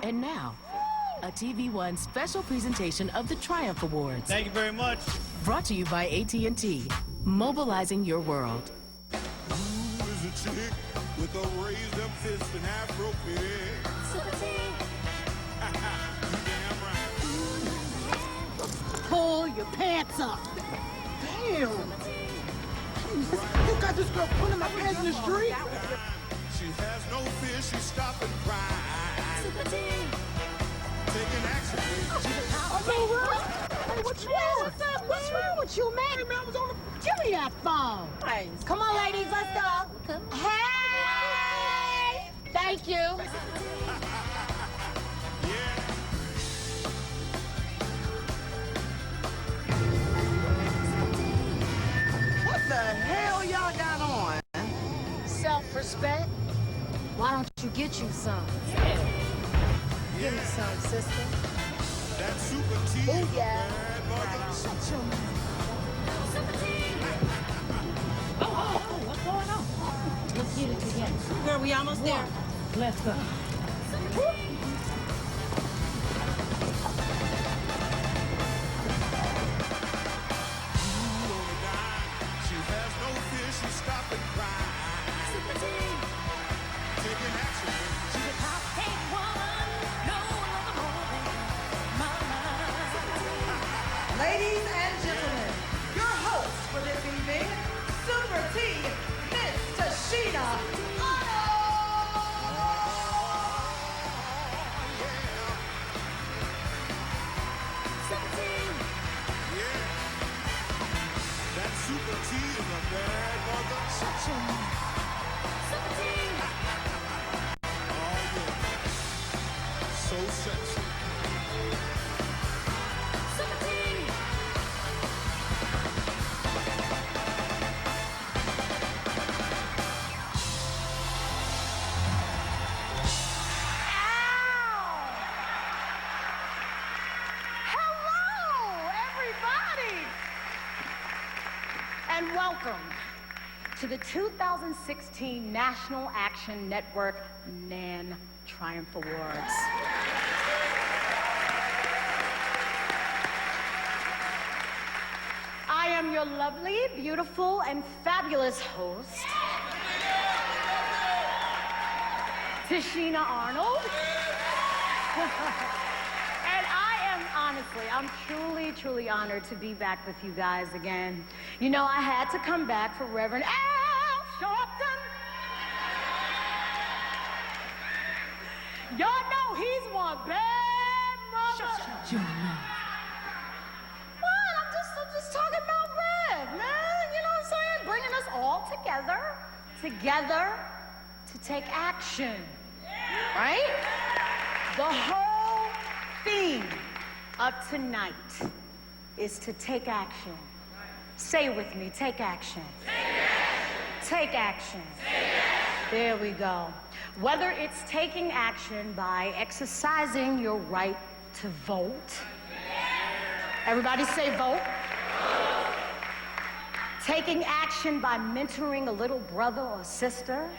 And now, a TV1 special presentation of the Triumph Awards. Thank you very much. Brought to you by AT&T, mobilizing your world. Who is a chick with a raised up fist and afro pig? Super T. You damn right. Pull your pants up. Damn. You got this girl pulling my pants in the street? She has no fear, she stop and cry. Super T. Taking action. Hey, what's wrong? What's wrong with you, man? Hey, man, I was on the... Give me that phone. Come on, ladies, let's go. Hey! Thank you. What the hell y'all got on? Self-respect. Why don't you get you some? Give me some, sister. That Super T is a yeah. bad mother. Shut your mouth. Super T. What's going on? Let's get it together. Girl, we almost there. Let's go. She has no fear, she stop and cry. Super T. Taking action. She's a top 10 woman. No other more than mama. Ladies and gentlemen, your host for this evening, Super T, Miss Tashina Super T. Yeah. That Super T is a bad mother. Shut your mouth. Super T. Oh, yeah. So sexy. Super T. Hello, everybody, and welcome to the 2016 National Action Network NAN Triumph Awards. I am your lovely, beautiful, and fabulous host, Tashina Arnold. And I'm truly honored to be back with you guys again. You know, I had to come back for Reverend Al Sharpton. Y'all know he's one bad mother. Shut your mouth. What? I'm just talking about Rev, man. You know what I'm saying? Bringing us all together to take action, right? The whole theme of tonight is to take action. Say it with me, take action. Take action. There we go. Whether it's taking action by exercising your right to vote. Everybody say vote. Taking action by mentoring a little brother or sister.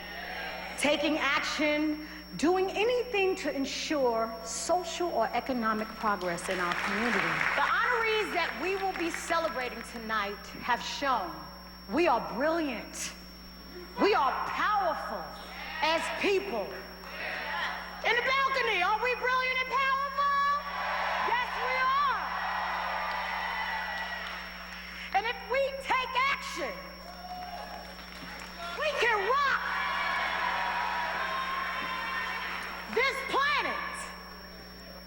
Taking action, doing anything to ensure social or economic progress in our community. The honorees that we will be celebrating tonight have shown we are brilliant. We are powerful as people. In the balcony, are we brilliant and powerful? Yes, we are. And if we take action, we can rock this planet.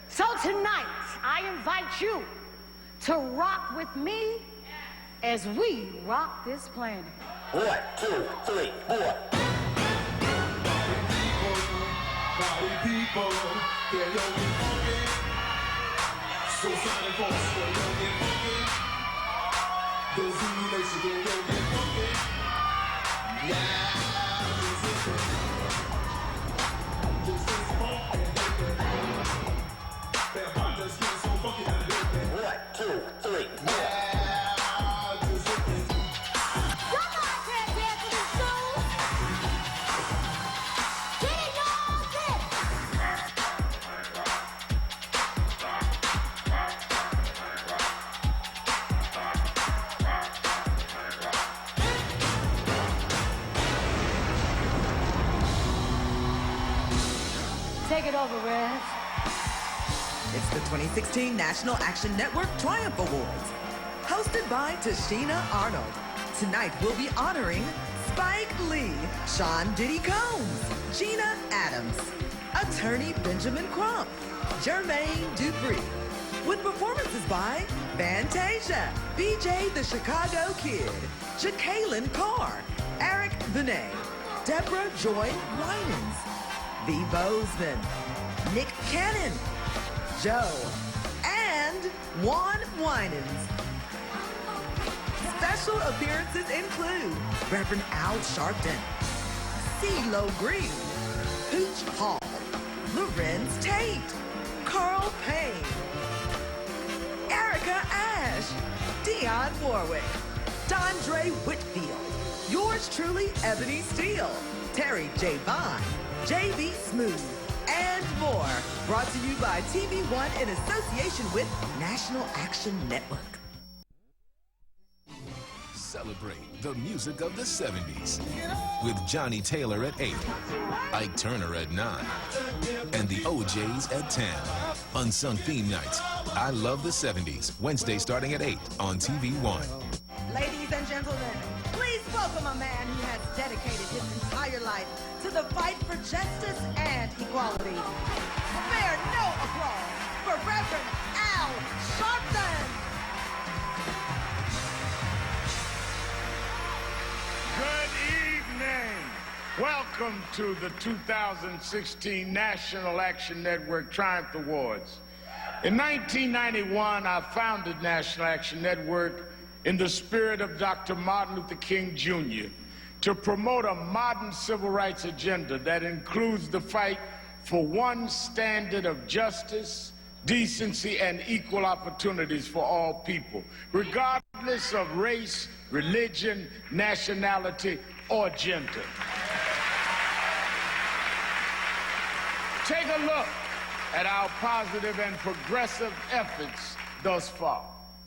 So tonight, I invite you to rock with me as we rock this planet. 1, 2, 3, 4. Party people, yeah, yo, get funky. So Sonic Force, yo, get funky. Those Zulu Nation, yo, get funky. Yeah, this is funky. Their heart just feels so funky and good. 1, 2, 3, 4. Take it over, Rev. It's the 2016 National Action Network Triumph Awards, hosted by Tashina Arnold. Tonight we'll be honoring Spike Lee, Sean Diddy Combs, Gina Adams, attorney Benjamin Crump, Jermaine Dupri, with performances by Fantasia, BJ the Chicago Kid, Jacqueline Carr, Eric Benet, Deborah Joy Winans, V. Bozeman, Nick Cannon, Joe, and Juan Winans. Special appearances include Reverend Al Sharpton, CeeLo Green, Pooch Hall, Lorenz Tate, Carl Payne, Erica Ash, Dionne Warwick, Dondre Whitfield, yours truly, Ebony Steele, Terry J. Vaughn, J.B. Smooth, and more. Brought to you by TV1 in association with National Action Network. Celebrate the music of the 70s with Johnny Taylor at 8, Ike Turner at 9, and the OJs at 10. Unsung Theme Nights, I Love the 70s, Wednesday starting at 8 on TV1. Ladies and gentlemen, please welcome a man who has dedicated his entire life to the fight for justice and equality. Spare no applause for Reverend Al Sharpton. Good evening. Welcome to the 2016 National Action Network Triumph Awards. In 1991, I founded National Action Network in the spirit of Dr. Martin Luther King Jr. to promote a modern civil rights agenda that includes the fight for one standard of justice, decency, and equal opportunities for all people, regardless of race, religion, nationality, or gender. Take a look at our positive and progressive efforts thus far.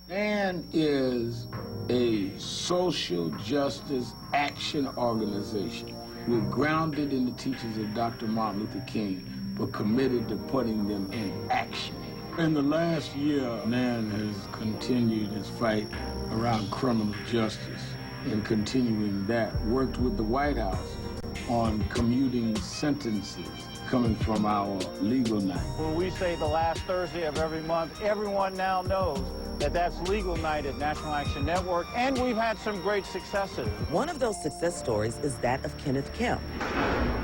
NAN is a social justice action organization. We're grounded in the teachings of Dr. Martin Luther King, but committed to putting them in action. In the last year, NAN has continued its fight around criminal justice, and continuing that, worked with the White House on commuting sentences coming from our legal night. When we say the last Thursday of every month, everyone now knows that that's legal night at National Action Network, and we've had some great successes. One of those success stories is that of Kenneth Kemp.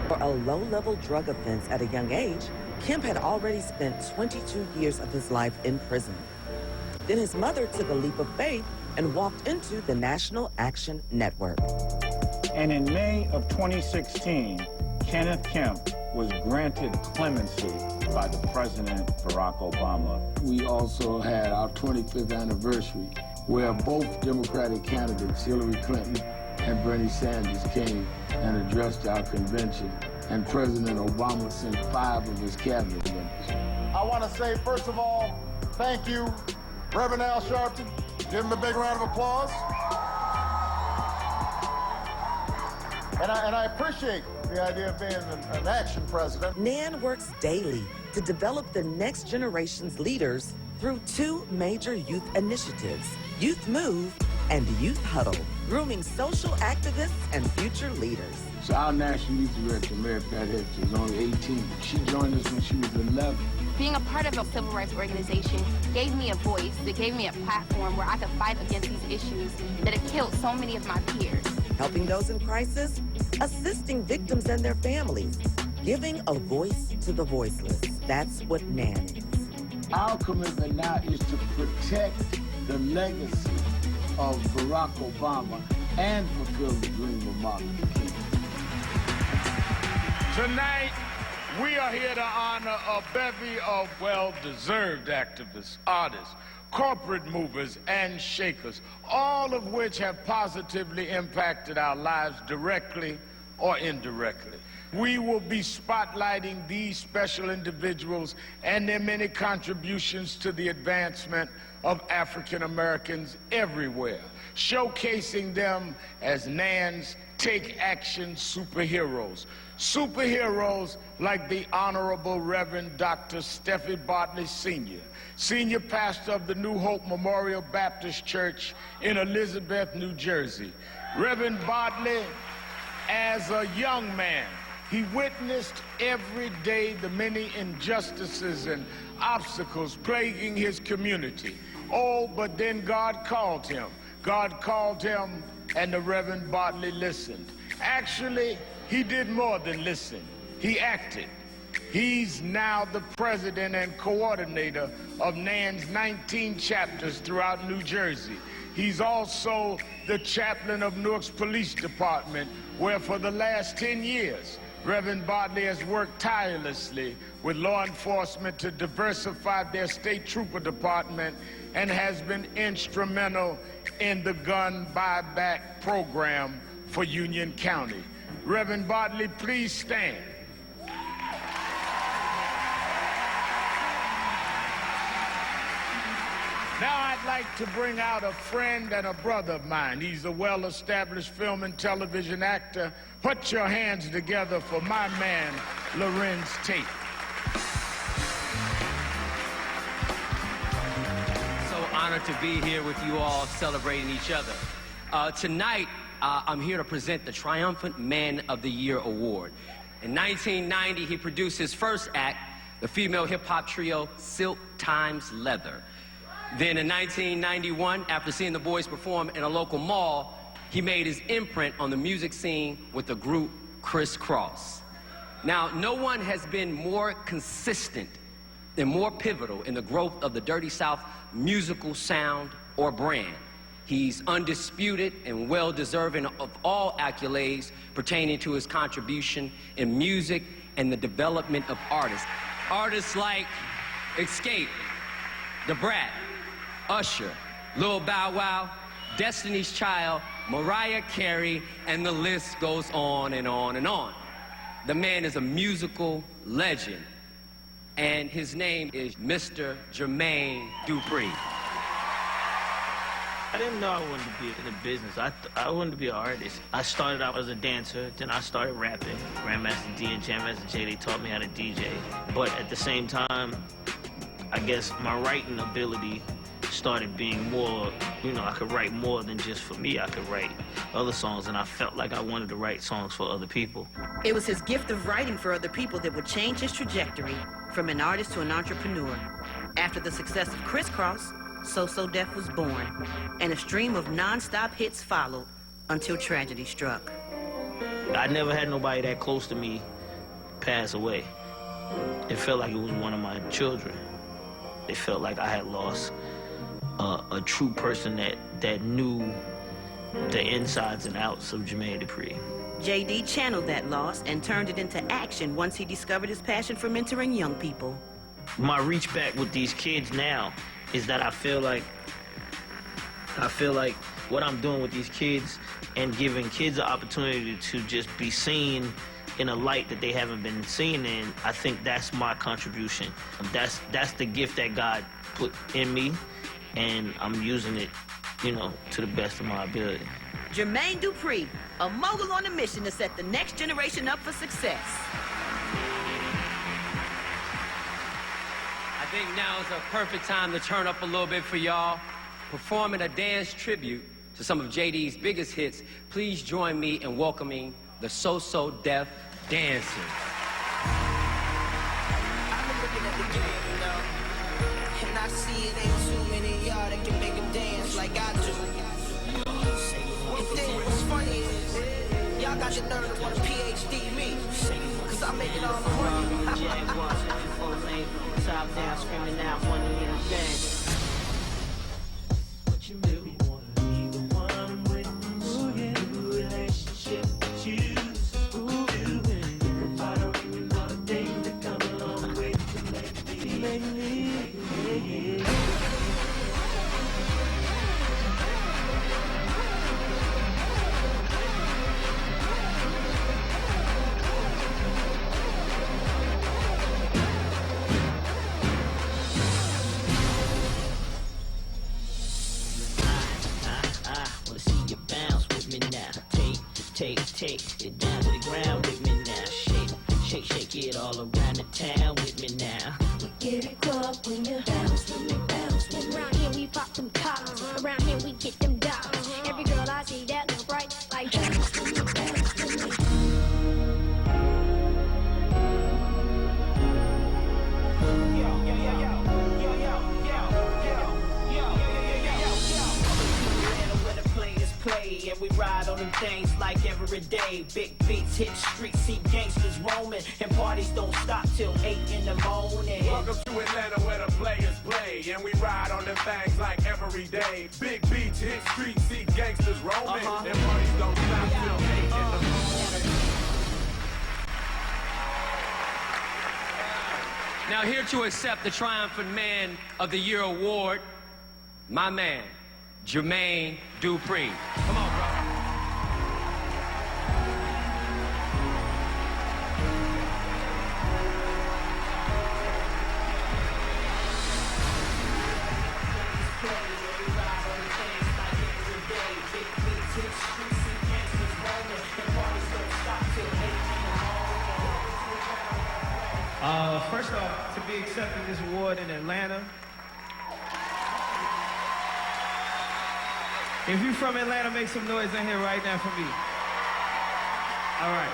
For a low-level drug offense at a young age, Kemp had already spent 22 years of his life in prison. Then his mother took a leap of faith and walked into the National Action Network. And in May of 2016, Kenneth Kemp was granted clemency by the President Barack Obama. We also had our 25th anniversary, where both Democratic candidates, Hillary Clinton and Bernie Sanders, came and addressed our convention, and President Obama sent 5 of his cabinet members. I want to say, first of all, thank you, Reverend Al Sharpton. Give him a big round of applause. And I appreciate the idea of being an action president. NAN works daily to develop the next generation's leaders through 2 major youth initiatives, Youth Move and Youth Huddle, grooming social activists and future leaders. So our National Youth Director, Mary Pat Hicks, was only 18. She joined us when she was 11. Being a part of a civil rights organization gave me a voice, it gave me a platform where I could fight against these issues that have killed so many of my peers. Helping those in crisis, assisting victims and their families, giving a voice to the voiceless. That's what NAN is. Our commitment now is to protect the legacy of Barack Obama and fulfill the dream of Martin Luther King. Tonight, we are here to honor a bevy of well-deserved activists, artists, corporate movers, and shakers, all of which have positively impacted our lives directly or indirectly. We will be spotlighting these special individuals and their many contributions to the advancement of African Americans everywhere, showcasing them as NAN's take action superheroes. Superheroes like the Honorable Reverend Dr. Steffi Bartley Sr., Senior Pastor of the New Hope Memorial Baptist Church in Elizabeth, New Jersey. Reverend Bartley, as a young man, he witnessed every day the many injustices and obstacles plaguing his community. Oh, but then God called him. God called him, and the Reverend Bartley listened. Actually, he did more than listen. He acted. He's now the president and coordinator of NAN's 19 chapters throughout New Jersey. He's also the chaplain of Newark's Police Department, where for the last 10 years, Reverend Bartley has worked tirelessly with law enforcement to diversify their state trooper department and has been instrumental in the gun buyback program for Union County. Reverend Bartley, please stand. Now I'd like to bring out a friend and a brother of mine. He's a well-established film and television actor. Put your hands together for my man, Lorenz Tate. So honored to be here with you all celebrating each other. Tonight, I'm here to present the Triumphant Man of the Year Award. In 1990, he produced his first act, the female hip-hop trio Silk Times Leather. Then in 1991, after seeing the boys perform in a local mall, he made his imprint on the music scene with the group Criss Cross. Now, no one has been more consistent and more pivotal in the growth of the Dirty South musical sound or brand. He's undisputed and well-deserving of all accolades pertaining to his contribution in music and the development of artists. Artists like Escape, Da Brat, Usher, Lil Bow Wow, Destiny's Child, Mariah Carey, and the list goes on and on and on. The man is a musical legend, and his name is Mr. Jermaine Dupri. I didn't know I wanted to be in the business. I wanted to be an artist. I started out as a dancer, then I started rapping. Grandmaster D and Jammaster Jay, they taught me how to DJ. But at the same time, I guess my writing ability started being more, I could write more than just for me. I could write other songs, and I felt like I wanted to write songs for other people. It was his gift of writing for other people that would change his trajectory from an artist to an entrepreneur. After the success of Criss Cross, So So Def was born, and a stream of non-stop hits followed until tragedy struck. I never had nobody that close to me pass away. It felt like it was one of my children. It felt like I had lost a true person that knew the insides and outs of Jermaine Dupri. JD channeled that loss and turned it into action once he discovered his passion for mentoring young people. My reach back with these kids now is that I feel like what I'm doing with these kids and giving kids an opportunity to just be seen in a light that they haven't been seen in, I think that's my contribution. That's the gift that God put in me, and I'm using it, to the best of my ability. Jermaine Dupri, a mogul on a mission to set the next generation up for success. I think now is a perfect time to turn up a little bit for y'all. Performing a dance tribute to some of JD's biggest hits, please join me in welcoming the So So Def Dancers. I've been looking at the game, and I see it ain't too many of y'all that can make a dance like I do. And then what's funny is, y'all got the nerve to want to PhD me, cause I make it all the money. Jaguars in full lane, top down, screaming out, money in the bank. What you really wanna be the one with, new relationship choose. it takes. Get down to the ground with me now. Shake, shake, shake it all around the town with me now. We get it crunk when you bounce with me, bounce with me. Around here we pop them collars. Around here we get them dollars. Every girl I see that look right like bounce with me, bounce with me. Play and we ride on them things like every day. Big beats hit streets, see gangsters roaming, and parties don't stop till 8 in the morning. Welcome to Atlanta where the players play, and we ride on them things like every day. Big beats hit streets, see gangsters roaming, and parties don't stop till 8 in the morning. Now here to accept the Triumphant Man of the Year award, my man, Jermaine Dupri. Come on, bro. First off, to be accepting this award in Atlanta. If you're from Atlanta, make some noise in here right now for me. All right.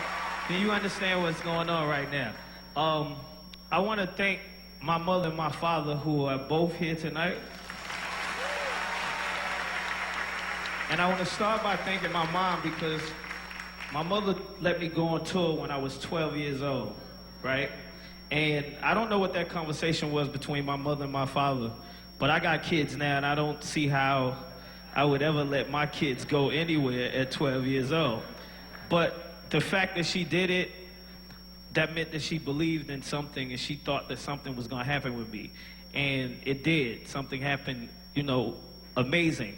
Then you understand what's going on right now. I want to thank my mother and my father who are both here tonight. And I want to start by thanking my mom because my mother let me go on tour when I was 12 years old, right? And I don't know what that conversation was between my mother and my father, but I got kids now and I don't see how I would ever let my kids go anywhere at 12 years old. But the fact that she did it, that meant that she believed in something and she thought that something was gonna happen with me. And it did. Something happened, you know, amazing.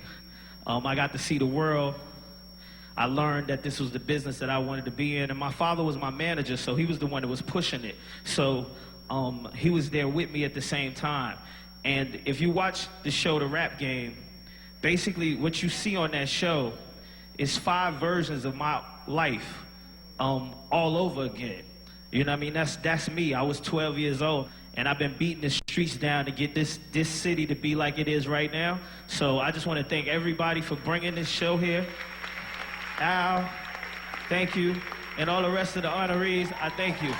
I got to see the world. I learned that this was the business that I wanted to be in. And my father was my manager, so he was the one that was pushing it. So he was there with me at the same time. And if you watch the show, The Rap Game, basically what you see on that show is 5 versions of my life all over again. You know what I mean? That's me. I was 12 years old, and I've been beating the streets down to get this city to be like it is right now. So I just want to thank everybody for bringing this show here. Al, thank you. And all the rest of the honorees, I thank you.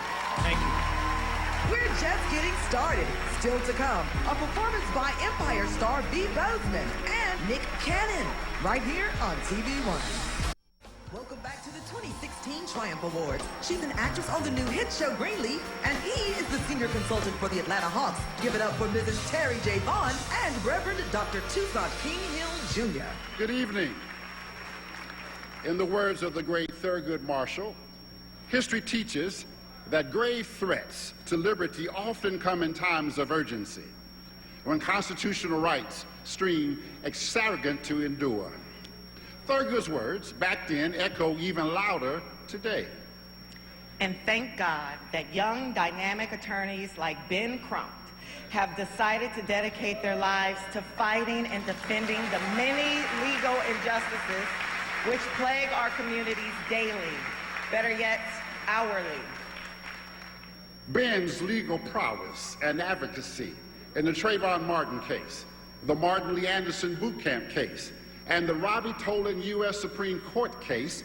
Thank you. We're just getting started. Still to come, a performance by Empire star B. Bozeman and Nick Cannon, right here on TV1. Welcome back to the 2016 Triumph Awards. She's an actress on the new hit show Greenleaf, and he is the senior consultant for the Atlanta Hawks. Give it up for Mrs. Terry J. Vaughn and Reverend Dr. Toussaint King Hill Jr. Good evening. In the words of the great Thurgood Marshall, history teaches that grave threats to liberty often come in times of urgency, when constitutional rights seem extravagant to endure. Thurgood's words back then echo even louder today. And thank God that young, dynamic attorneys like Ben Crump have decided to dedicate their lives to fighting and defending the many legal injustices which plague our communities daily, better yet, hourly. Ben's legal prowess and advocacy in the Trayvon Martin case, the Martin Lee Anderson boot camp case, and the Robbie Tolan U.S. Supreme Court case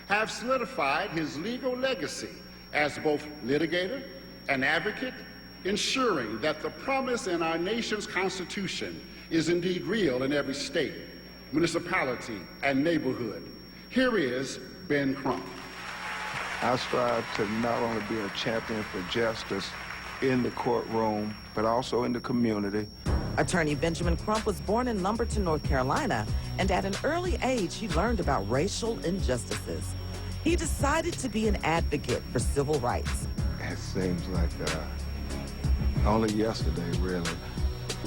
have solidified his legal legacy as both litigator and advocate, ensuring that the promise in our nation's Constitution is indeed real in every state, municipality, and neighborhood. Here is Ben Crump. I strive to not only be a champion for justice in the courtroom, but also in the community. Attorney Benjamin Crump was born in Lumberton, North Carolina, and at an early age, he learned about racial injustices. He decided to be an advocate for civil rights. It seems like only yesterday, really,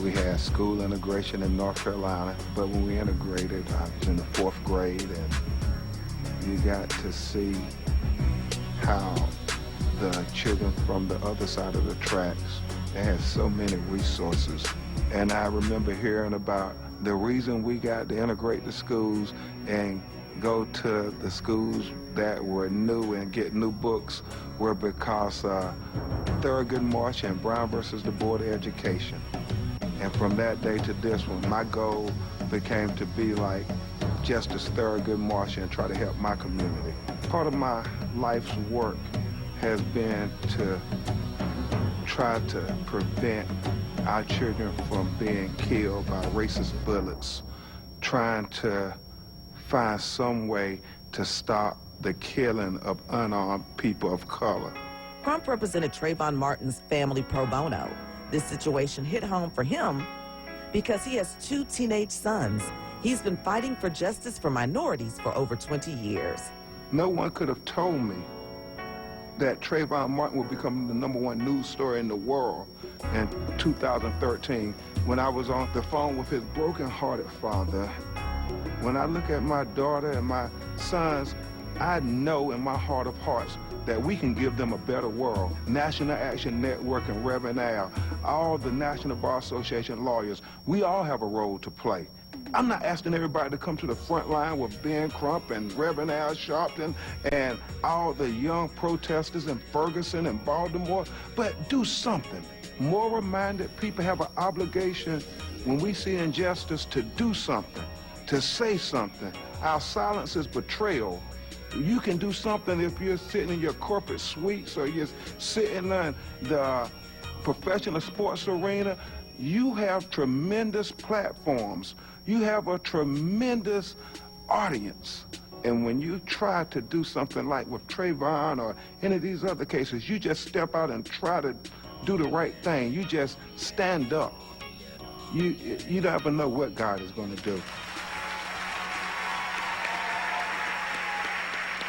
we had school integration in North Carolina, but when we integrated, I was in the 4th grade, and you got to see how the children from the other side of the tracks, they had so many resources. And I remember hearing about the reason we got to integrate the schools and go to the schools that were new and get new books were because Thurgood Marshall and Brown versus the Board of Education. And from that day to this one, my goal became to be like Justice Thurgood Marshall and try to help my community. Part of my life's work has been to try to prevent our children from being killed by racist bullets, trying to find some way to stop the killing of unarmed people of color. Crump represented Trayvon Martin's family pro bono. This situation hit home for him because he has 2 teenage sons. He's been fighting for justice for minorities for over 20 years. No one could have told me that Trayvon Martin would become the #1 news story in the world in 2013 when I was on the phone with his broken-hearted father. When I look at my daughter and my sons, I know in my heart of hearts that we can give them a better world. National Action Network and Reverend Al, all the National Bar Association lawyers, we all have a role to play. I'm not asking everybody to come to the front line with Ben Crump and Reverend Al Sharpton and all the young protesters in Ferguson and Baltimore, but do something. Moral-minded people have an obligation when we see injustice to do something, to say something. Our silence is betrayal. You can do something if you're sitting in your corporate suites or you're sitting in the professional sports arena. You have tremendous platforms. You have a tremendous audience. And when you try to do something like with Trayvon or any of these other cases, you just step out and try to do the right thing. You just stand up. You never know what God is going to do.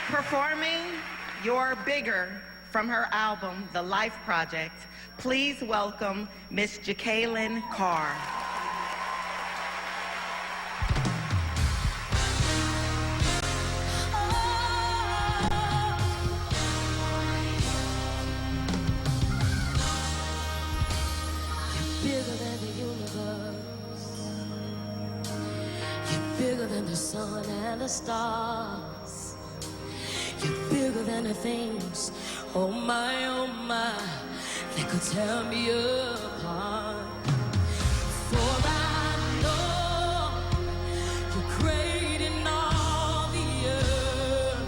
Performing You're Bigger from her album, The Life Project, please welcome Miss Jacqueline Carr. Bigger than the universe. You're bigger than the sun and the stars. You're bigger than the things, oh my, that could tear me apart. For I know you're great in all the earth.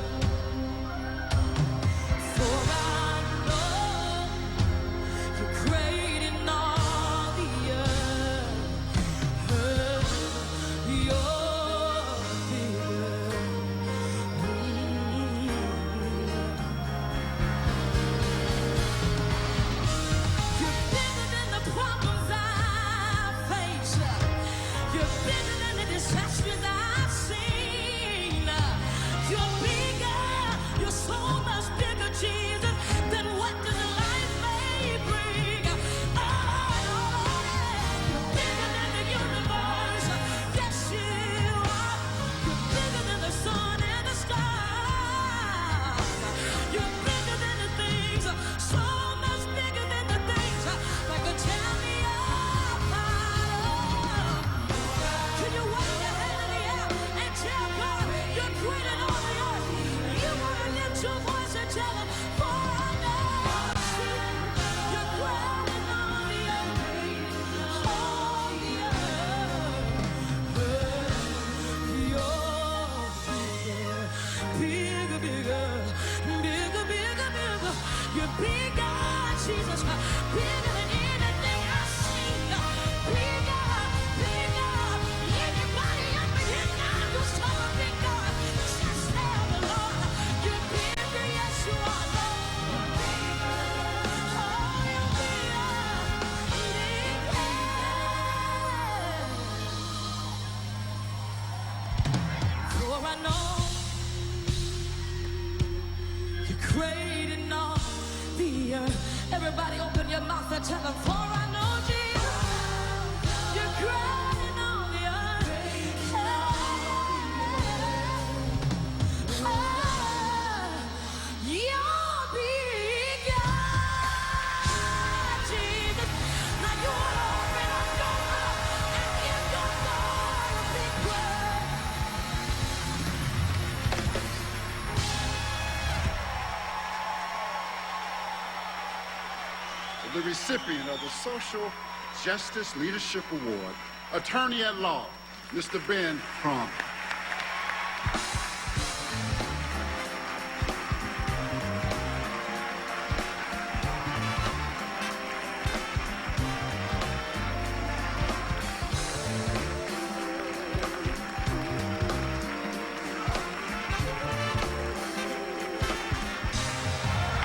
For I know you're great in all the earth. You're bigger. You're bigger than the problems I face. You're bigger than the disasters I've seen. You're bigger. You're so much bigger, Jesus, than what this life may bring. You're bigger than the universe. Yes, you are. You're bigger than the sun and the stars. You're bigger than the things, so much bigger than the things that could tear me apart. Can you wave your hand in the air and tell God you're great in all the earth? You want to lift your voice and tell him, for I know you're great in all the earth. All the earth. You're bigger, bigger, bigger, bigger, bigger. You're bigger, Jesus, bigger than anything I've seen. Bigger, bigger. Anybody up in here now who's so big, God, just tell the Lord, you're bigger, yes you are, Lord. Oh, you're bigger. For I know you're great in all the earth. Everybody open your mouth and tell them, for I know, Jesus, you're great in all the earth. You're bigger, Jesus. Now you want to open up your mouth and give your Lord a big word. the recipient of the Social Justice Leadership Award, attorney at law, Mr. Ben Crump.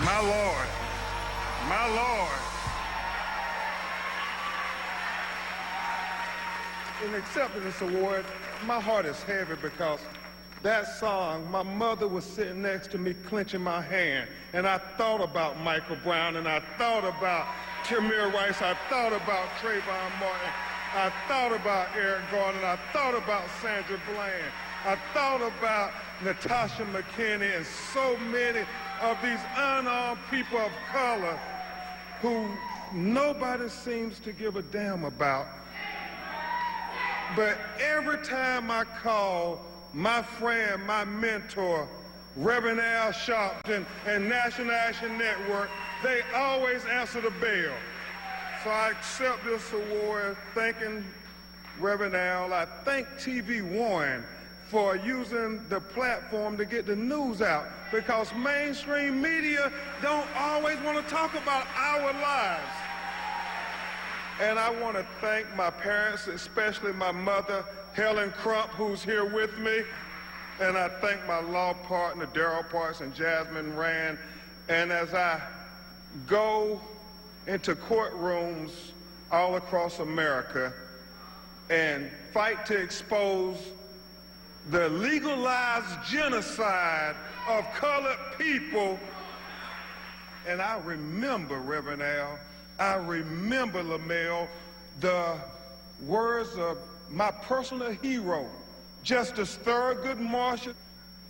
My Lord, my Lord. In accepting this award, my heart is heavy because that song, my mother was sitting next to me clenching my hand, and I thought about Michael Brown, and I thought about Tamir Rice, I thought about Trayvon Martin, I thought about Eric Garner, I thought about Sandra Bland, I thought about Natasha McKinney and so many of these unarmed people of color who nobody seems to give a damn about. But every time I call my friend, my mentor, Reverend Al Sharpton and National Action Network, they always answer the bell. So I accept this award, thanking Reverend Al. I thank TV One for using the platform to get the news out, because mainstream media don't always want to talk about our lives. And I want to thank my parents, especially my mother, Helen Crump, who's here with me. And I thank my law partner, Daryl Parks and Jasmine Rand. And as I go into courtrooms all across America and fight to expose the legalized genocide of colored people. And I remember, Reverend Al, I remember, Lamel, the words of my personal hero, Justice Thurgood Marshall.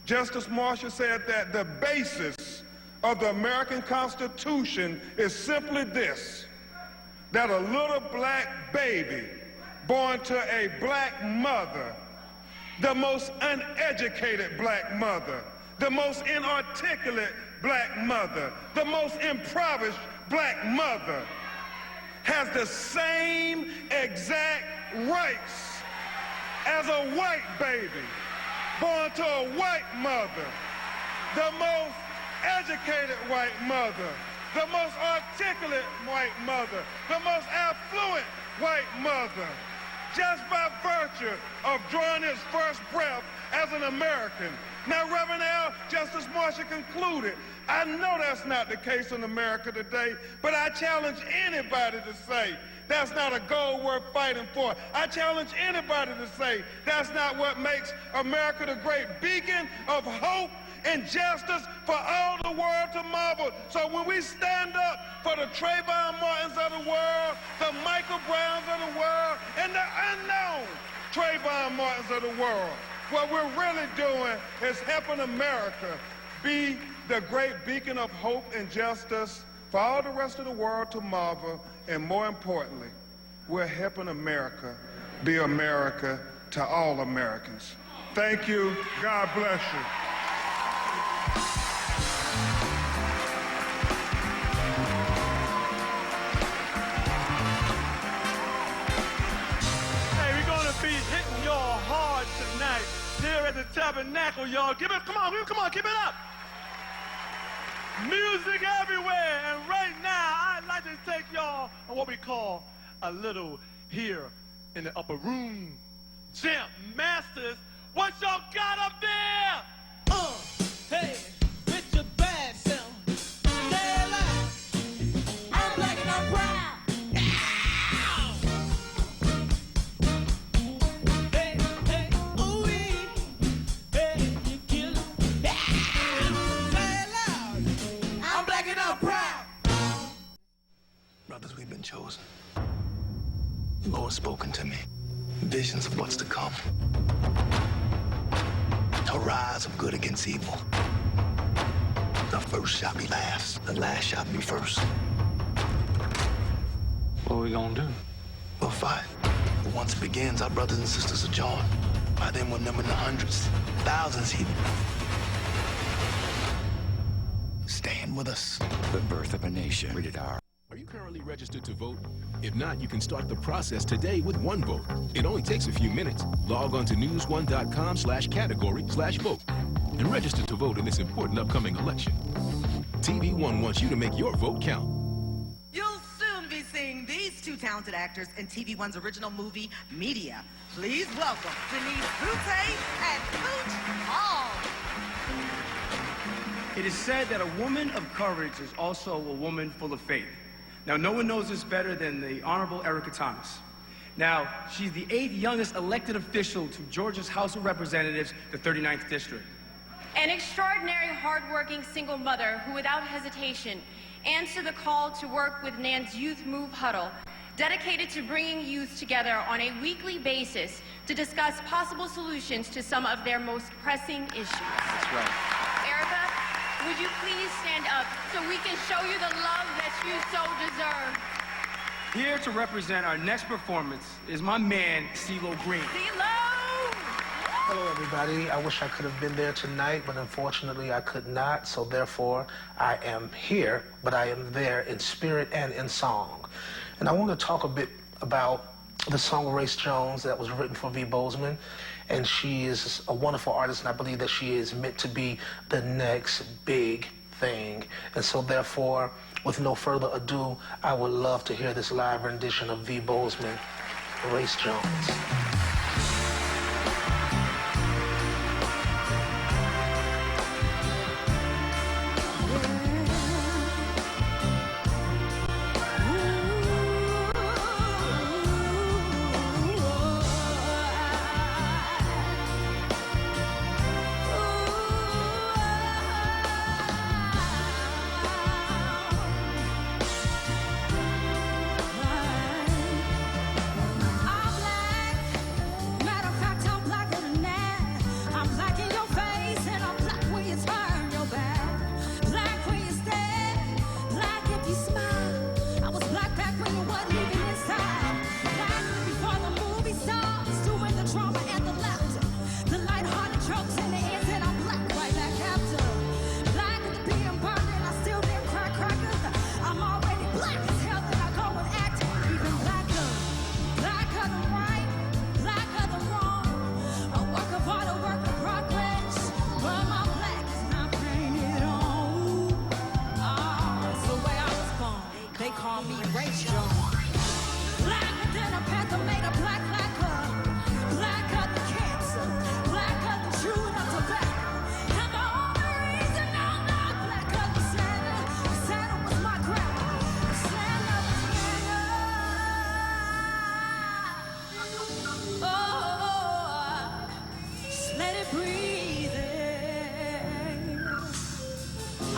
Justice Marshall said that the basis of the American Constitution is simply this, that a little black baby born to a black mother, the most uneducated black mother, the most inarticulate black mother, the most impoverished black mother, has the same exact rights as a white baby born to a white mother, the most educated white mother, the most articulate white mother, the most affluent white mother, just by virtue of drawing his first breath as an American. Now, Reverend Al, Justice Marshall concluded, I know that's not the case in America today, but I challenge anybody to say that's not a goal worth fighting for. I challenge anybody to say that's not what makes America the great beacon of hope and justice for all the world to marvel. So when we stand up for the Trayvon Martins of the world, the Michael Browns of the world, and the unknown Trayvon Martins of the world, what we're really doing is helping America be the great beacon of hope and justice for all the rest of the world to marvel. And more importantly, we're helping America be America to all Americans. Thank you. God bless you. Be hitting y'all hard tonight here at the Tabernacle, y'all. Give it, come on, give it up. Music everywhere, and right now I'd like to take y'all on what we call a little here in the upper room. Champ Masters, what y'all got up there? Hey, with your bad self. Stay alive. I'm black and I'm proud. Brothers, we've been chosen. The Lord's spoken to me. Visions of what's to come. A rise of good against evil. The first shall be last. The last shall be first. What are we gonna do? We'll fight. But once it begins, our brothers and sisters are joined. By then we'll number in the hundreds, thousands even. Stand with us. The Birth of a Nation. Rated R. Are you currently registered to vote? If not, you can start the process today with OneVote. It only takes a few minutes. Log on to newsone.com/category/vote and register to vote in this important upcoming election. TV One wants you to make your vote count. You'll soon be seeing these two talented actors in TV One's original movie, Media. Please welcome Denise Boutte and Pooch Hall. It is said that a woman of courage is also a woman full of faith. Now, no one knows this better than the Honorable Erica Thomas. Now, she's the 8th youngest elected official to Georgia's House of Representatives, the 39th District. An extraordinary, hardworking single mother who, without hesitation, answered the call to work with NAN's Youth Move Huddle, dedicated to bringing youth together on a weekly basis to discuss possible solutions to some of their most pressing issues. That's right. Erica, would you please stand up so we can show you the love that you so deserve? Here to represent our next performance is my man, CeeLo Green. Hello, everybody. I wish I could have been there tonight, but unfortunately I could not, so therefore I am here, but I am there in spirit and in song. And I want to talk a bit about the song Race Jones that was written for V. Bozeman, and she is a wonderful artist, and I believe that she is meant to be the next big thing. And so therefore, with no further ado, I would love to hear this live rendition of V. Bozeman, Race Jones.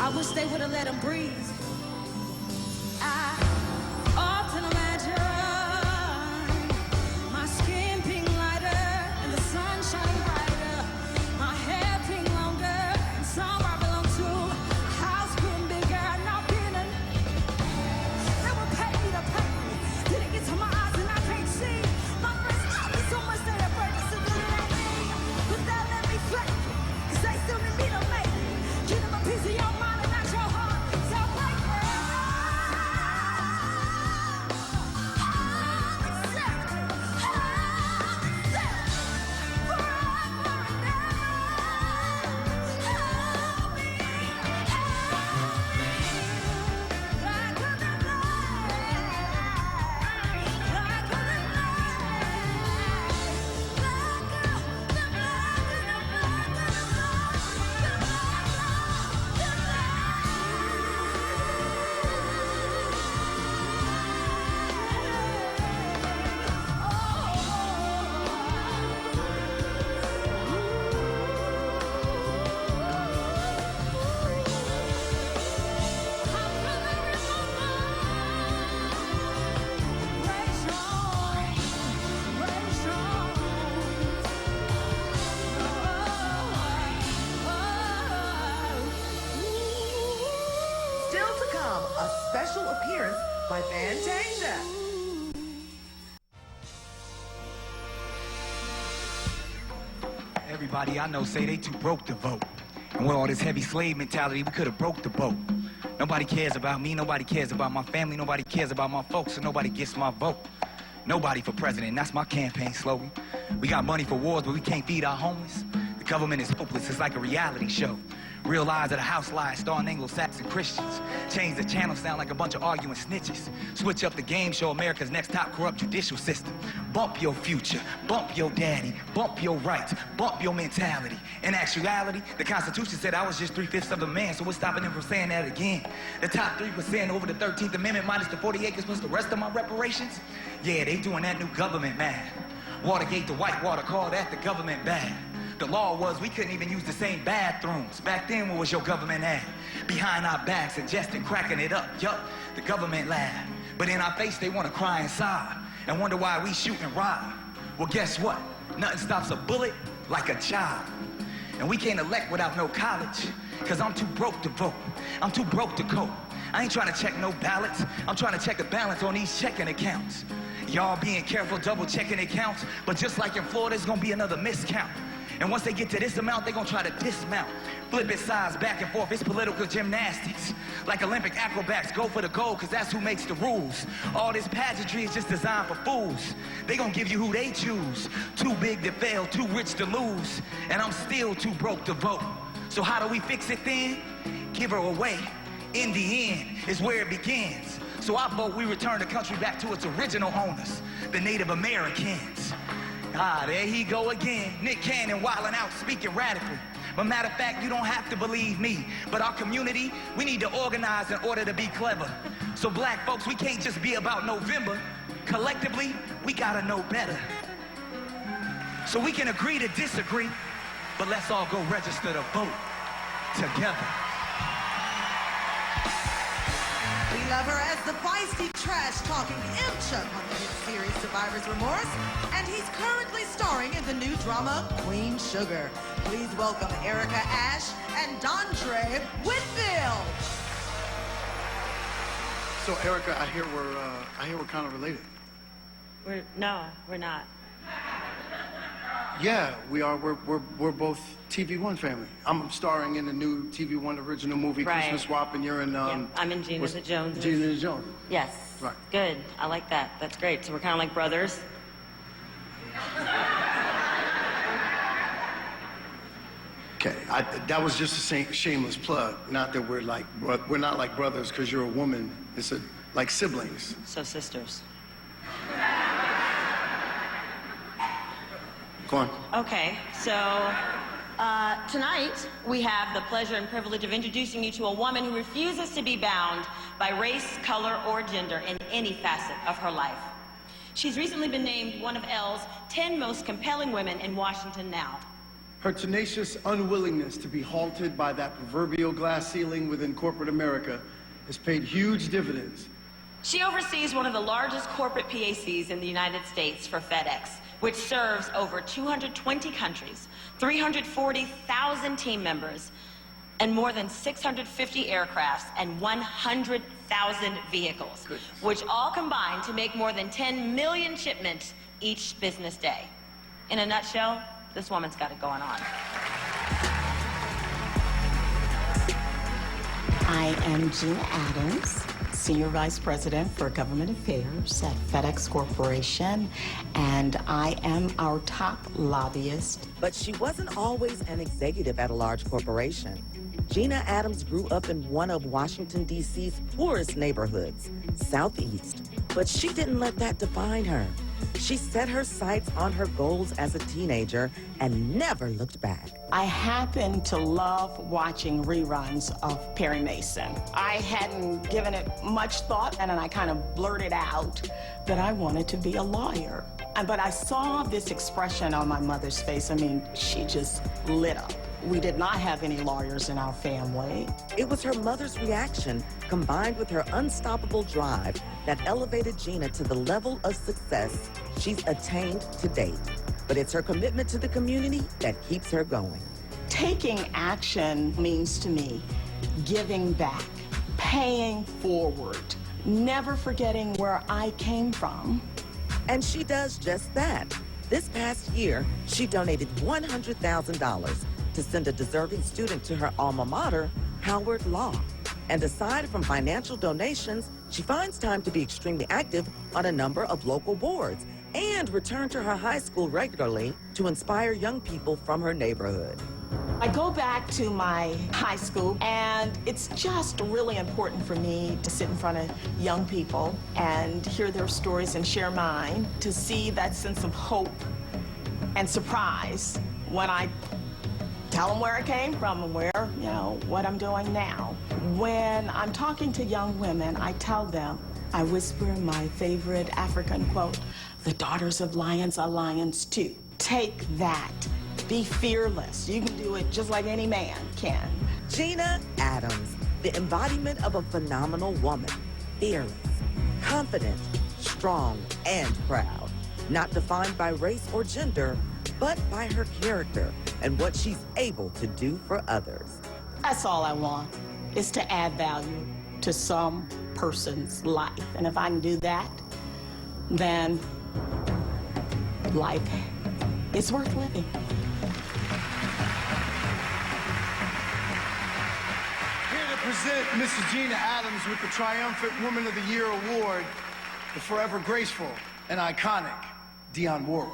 I wish they would have let him breathe. I often imagine my skin pink lighter and the sun shining brighter, my hair pink longer and somewhere I belong to, house getting bigger, not feeling. They would pay me to pay me. Did it get to my eyes and I can't see? My friends love me so much they afraid to sit there at me, but they'll let me fake it, 'cause they still need me to make it. Give them a piece of your mind. A special appearance by Fantasia. Everybody I know say they too broke to vote. And with all this heavy slave mentality, we could have broke the boat. Nobody cares about me, nobody cares about my family, nobody cares about my folks, and nobody gets my vote. Nobody for president, that's my campaign slogan. We got money for wars, but we can't feed our homeless. The government is hopeless, it's like a reality show. Real lies of the house lies, starring Anglo-Saxon Christians. Change the channel, sound like a bunch of arguing snitches. Switch up the game, show America's next top corrupt judicial system. Bump your future, bump your daddy, bump your rights, bump your mentality. In actuality, the Constitution said I was just 3/5 of a man, so what's stopping them from saying that again? The top 3% over the 13th Amendment minus the 40 acres plus the rest of my reparations? Yeah, they doing that new government math. Watergate the Whitewater called that the government bad. The law was we couldn't even use the same bathrooms. Back then, what was your government at? Behind our backs, suggesting cracking it up. Yup, the government laughed. But in our face, they want to cry inside and wonder why we shoot and rob. Well, guess what? Nothing stops a bullet like a child. And we can't elect without no college, because I'm too broke to vote. I'm too broke to cope. I ain't trying to check no ballots. I'm trying to check the balance on these checking accounts. Y'all being careful, double checking accounts, but just like in Florida, it's gonna be another miscount. And once they get to this amount, they're gonna try to dismount. Flip it sides back and forth, it's political gymnastics. Like Olympic acrobats, go for the gold, cause that's who makes the rules. All this pageantry is just designed for fools. They gonna give you who they choose. Too big to fail, too rich to lose. And I'm still too broke to vote. So how do we fix it then? Give her away. In the end is where it begins. So I vote we return the country back to its original owners, the Native Americans. Ah, there he go again. Nick Cannon wilding out, speaking radically. But matter of fact, you don't have to believe me. But our community, we need to organize in order to be clever. So black folks, we can't just be about November. Collectively, we gotta know better. So we can agree to disagree, but let's all go register to vote together. We love her as the feisty, trash-talking M-Chuck on the hit series Survivor's Remorse, and he's currently starring in the new drama Queen Sugar. Please welcome Erica Ash and Dondre Whitfield. So Erica, I hear we're kind of related. No, we're not. Yeah, we are. We're both TV1 family. I'm starring in the new TV1 original movie, Right. Christmas Swap, and you're in. I'm in Gina the Jones. Gina the Jones. Yes. Right. Good. I like that. That's great. So we're kind of like brothers. Okay, that was just a shameless plug. Not that we're not like brothers because you're a woman. It's like siblings. So sisters. Go on. Okay, so tonight we have the pleasure and privilege of introducing you to a woman who refuses to be bound by race, color, or gender in any facet of her life. She's recently been named one of ELLE's 10 most compelling women in Washington now. Her tenacious unwillingness to be halted by that proverbial glass ceiling within corporate America has paid huge dividends. She oversees one of the largest corporate PACs in the United States for FedEx, which serves over 220 countries, 340,000 team members, and more than 650 aircrafts and 100,000 vehicles, which all combine to make more than 10 million shipments each business day. In a nutshell, this woman's got it going on. I am Gina Adams, Senior Vice President for Government Affairs at FedEx Corporation, and I am our top lobbyist. But she wasn't always an executive at a large corporation. Gina Adams grew up in one of Washington, D.C.'s poorest neighborhoods, Southeast. But she didn't let that define her. She set her sights on her goals as a teenager and never looked back. I happen to love watching reruns of Perry Mason. I hadn't given it much thought, and then I kind of blurted out that I wanted to be a lawyer. But I saw this expression on my mother's face. I mean, she just lit up. We did not have any lawyers in our family. It was her mother's reaction, combined with her unstoppable drive, that elevated Gina to the level of success she's attained to date. But it's her commitment to the community that keeps her going. Taking action means to me giving back, paying forward, never forgetting where I came from. And she does just that. This past year, she donated $100,000 to send a deserving student to her alma mater, Howard Law. And aside from financial donations, she finds time to be extremely active on a number of local boards and return to her high school regularly to inspire young people from her neighborhood. I go back to my high school, and it's just really important for me to sit in front of young people and hear their stories and share mine, to see that sense of hope and surprise when I tell them where I came from and where, what I'm doing now. When I'm talking to young women, I tell them, I whisper my favorite African quote, "The daughters of lions are lions too." Take that. Be fearless. You can do it just like any man can. Gina Adams, the embodiment of a phenomenal woman. Fearless, confident, strong, and proud. Not defined by race or gender, but by her character and what she's able to do for others. That's all I want, is to add value to some person's life. And if I can do that, then life is worth living. Here to present Mrs. Gina Adams with the Triumphant Woman of the Year Award, the forever graceful and iconic Dionne Warwick.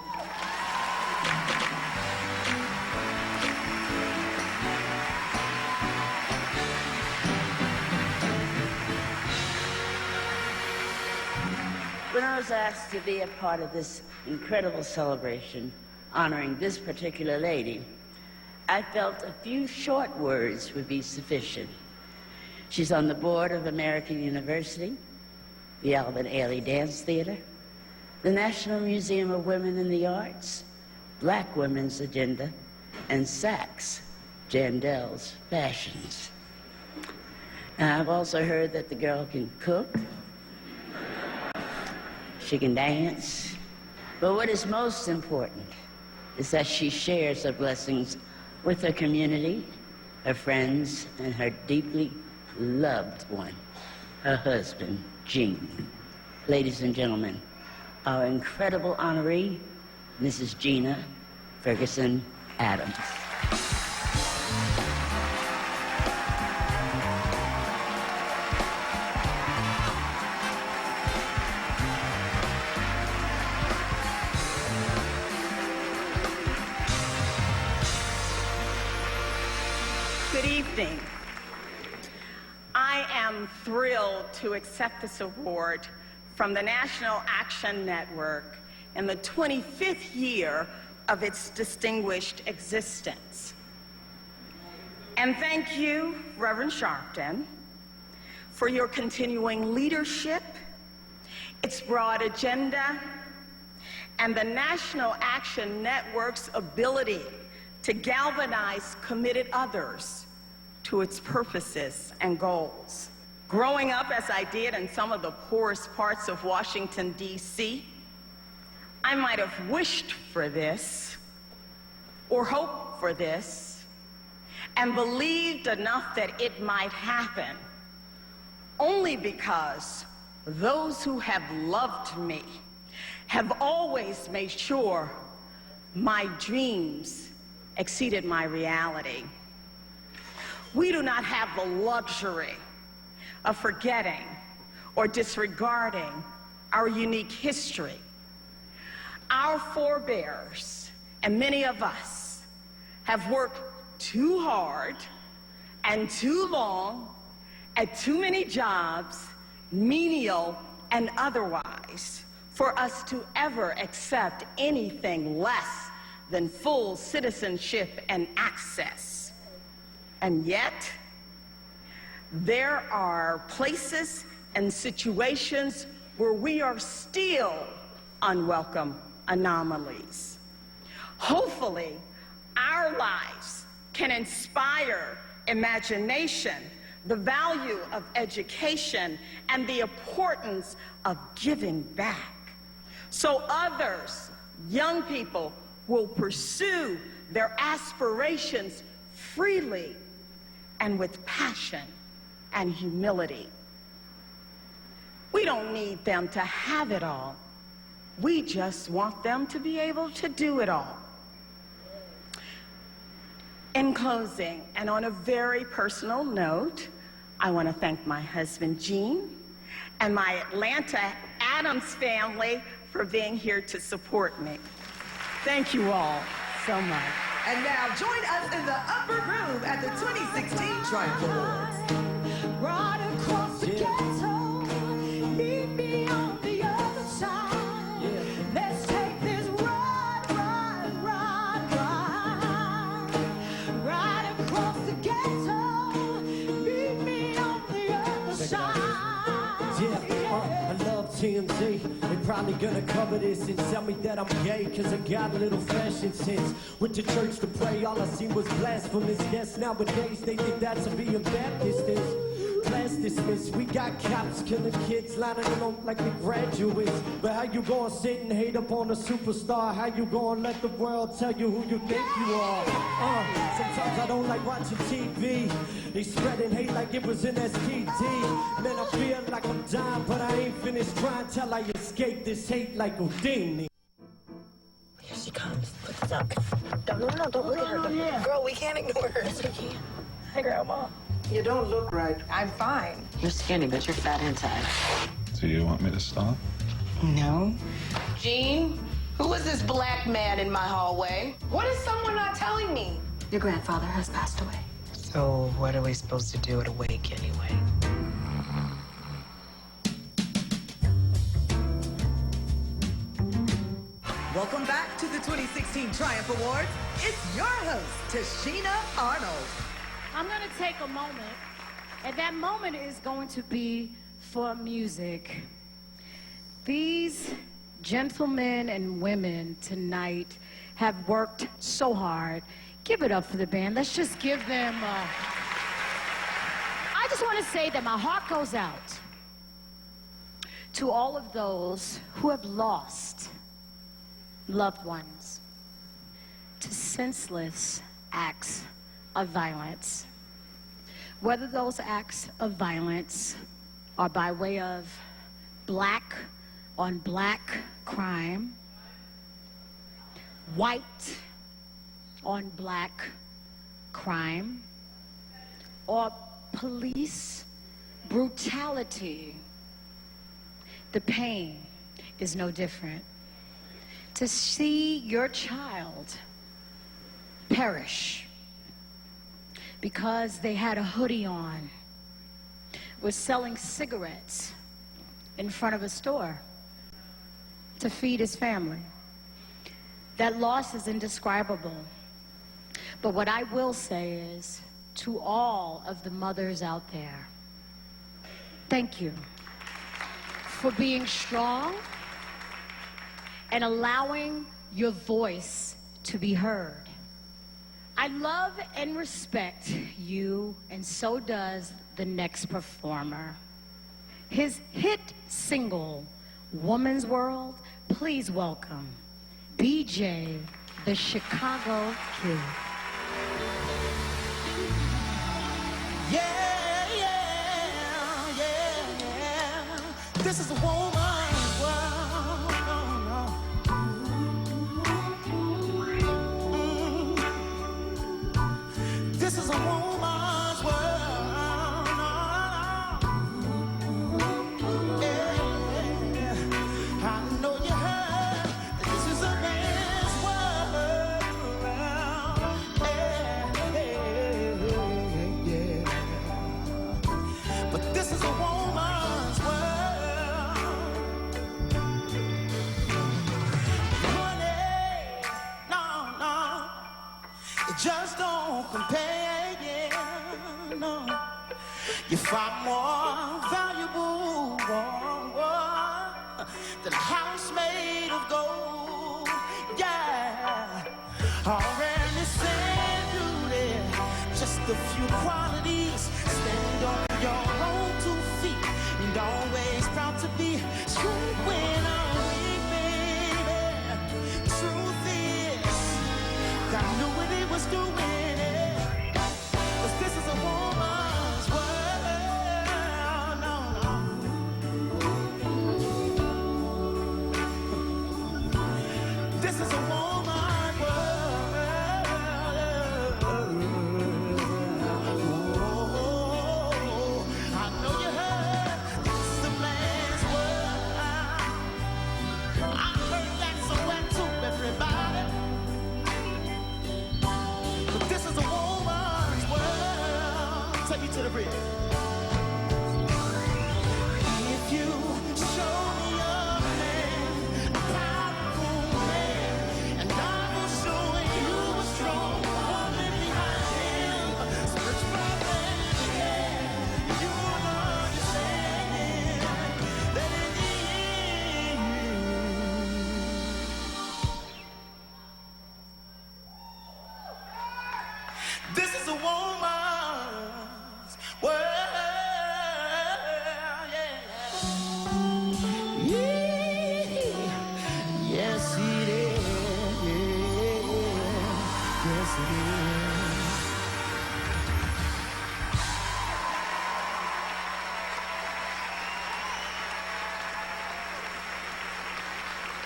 When I was asked to be a part of this incredible celebration honoring this particular lady, I felt a few short words would be sufficient. She's on the board of American University, the Alvin Ailey Dance Theater, the National Museum of Women in the Arts, Black Women's Agenda, and Saks, Jandel's Fashions. Now, I've also heard that the girl can cook, she can dance, but what is most important is that she shares her blessings with her community, her friends, and her deeply loved one, her husband, Gene. Ladies and gentlemen, our incredible honoree, Mrs. Gina Ferguson Adams. Good evening. I am thrilled to accept this award from the National Action Network in the 25th year of its distinguished existence. And thank you, Reverend Sharpton, for your continuing leadership, its broad agenda, and the National Action Network's ability to galvanize committed others to its purposes and goals. Growing up as I did in some of the poorest parts of Washington, D.C., I might have wished for this or hoped for this and believed enough that it might happen only because those who have loved me have always made sure my dreams exceeded my reality. We do not have the luxury of forgetting or disregarding our unique history. Our forebears, and many of us, have worked too hard and too long at too many jobs, menial and otherwise, for us to ever accept anything less than full citizenship and access. And yet, there are places and situations where we are still unwelcome anomalies. Hopefully, our lives can inspire imagination, the value of education, and the importance of giving back, so others, young people, will pursue their aspirations freely and with passion and humility. We don't need them to have it all. We just want them to be able to do it all. In closing, and on a very personal note, I want to thank my husband, Gene, and my Atlanta Adams family for being here to support me. Thank you all so much. And now join us in the upper room at the 2016 Triumph Awards. Right across the ghetto, meet me on the other side. Let's take this ride, ride, ride, ride. Right across the ghetto, meet me on the other side. I love TMZ. They probably gonna cover this and tell me that I'm gay, cause I got a little fashion sense. Went to church to pray, all I seen was blasphemous. Guess nowadays they think that's a being Baptist is. Class dismissed, we got cops killing kids, lining them up like they graduates. But how you gonna sit and hate up on a superstar? How you gonna let the world tell you who you think you are? Sometimes I don't like watching TV. They spreading hate like it was an STD. Man, I feel like I'm dying, but I ain't finished trying till I escape this hate like Houdini. Here she comes. Put this up. No, don't look at her. Girl, we can't ignore her. Yes, we can. Hi, Grandma. You don't look right. I'm fine. You're skinny, but you're fat inside. Do you want me to stop? No. Gene, who is this black man in my hallway? What is someone not telling me? Your grandfather has passed away. So what are we supposed to do at a wake anyway? Welcome back to the 2016 Triumph Awards. It's your host, Tashina Arnold. I'm going to take a moment, and that moment is going to be for music. These gentlemen and women tonight have worked so hard. Give it up for the band. Let's just give them I just want to say that my heart goes out to all of those who have lost loved ones to senseless acts of violence. Whether those acts of violence are by way of black on black crime, white on black crime, or police brutality, the pain is no different. To see your child perish because they had a hoodie on, was selling cigarettes in front of a store to feed his family. That loss is indescribable. But what I will say is, to all of the mothers out there, thank you for being strong and allowing your voice to be heard. I love and respect you, and so does the next performer. His hit single, Woman's World, please welcome BJ, the Chicago Kid. Yeah, yeah, yeah. This is a woman's world. This is a woman's world. Yeah. I know you heard that this is a man's world. Yeah. But this is a woman's world. Money, no, it just don't compare, yeah, no. You find more valuable than a house made of gold, yeah. Already said you there, just a few qualities. Stand on your own 2 feet and always proud to be straight when I'm weak, baby. Truth is, I knew what it was doing, yeah. 'Cause this is a woman's world, no. This is a woman's world.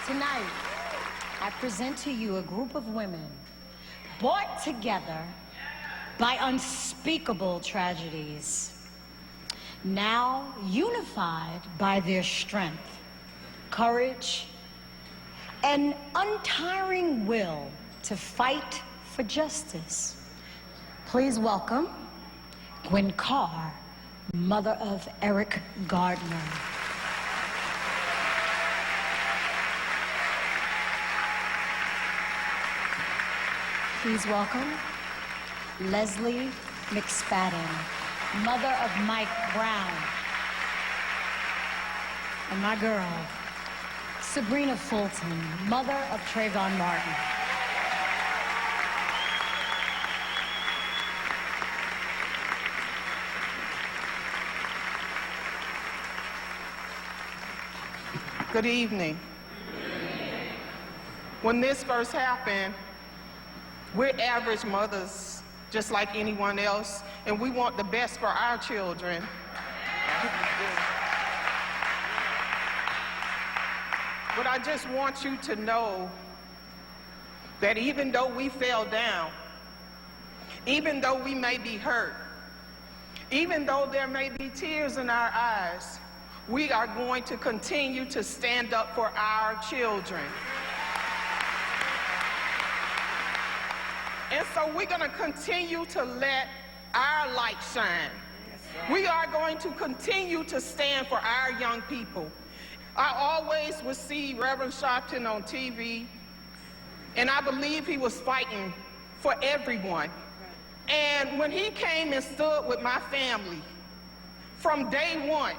Tonight, I present to you a group of women brought together by unspeakable tragedies, now unified by their strength, courage, and untiring will to fight for justice. Please welcome Gwen Carr, mother of Eric Gardner. Please welcome Leslie McSpadden, mother of Mike Brown. And my girl, Sabrina Fulton, mother of Trayvon Martin. Good evening. When this first happened, we're average mothers, just like anyone else, and we want the best for our children. But I just want you to know that even though we fell down, even though we may be hurt, even though there may be tears in our eyes, we are going to continue to stand up for our children. And so we're going to continue to let our light shine. We are going to continue to stand for our young people. I always would see Reverend Sharpton on TV, and I believe he was fighting for everyone. And when he came and stood with my family from day one,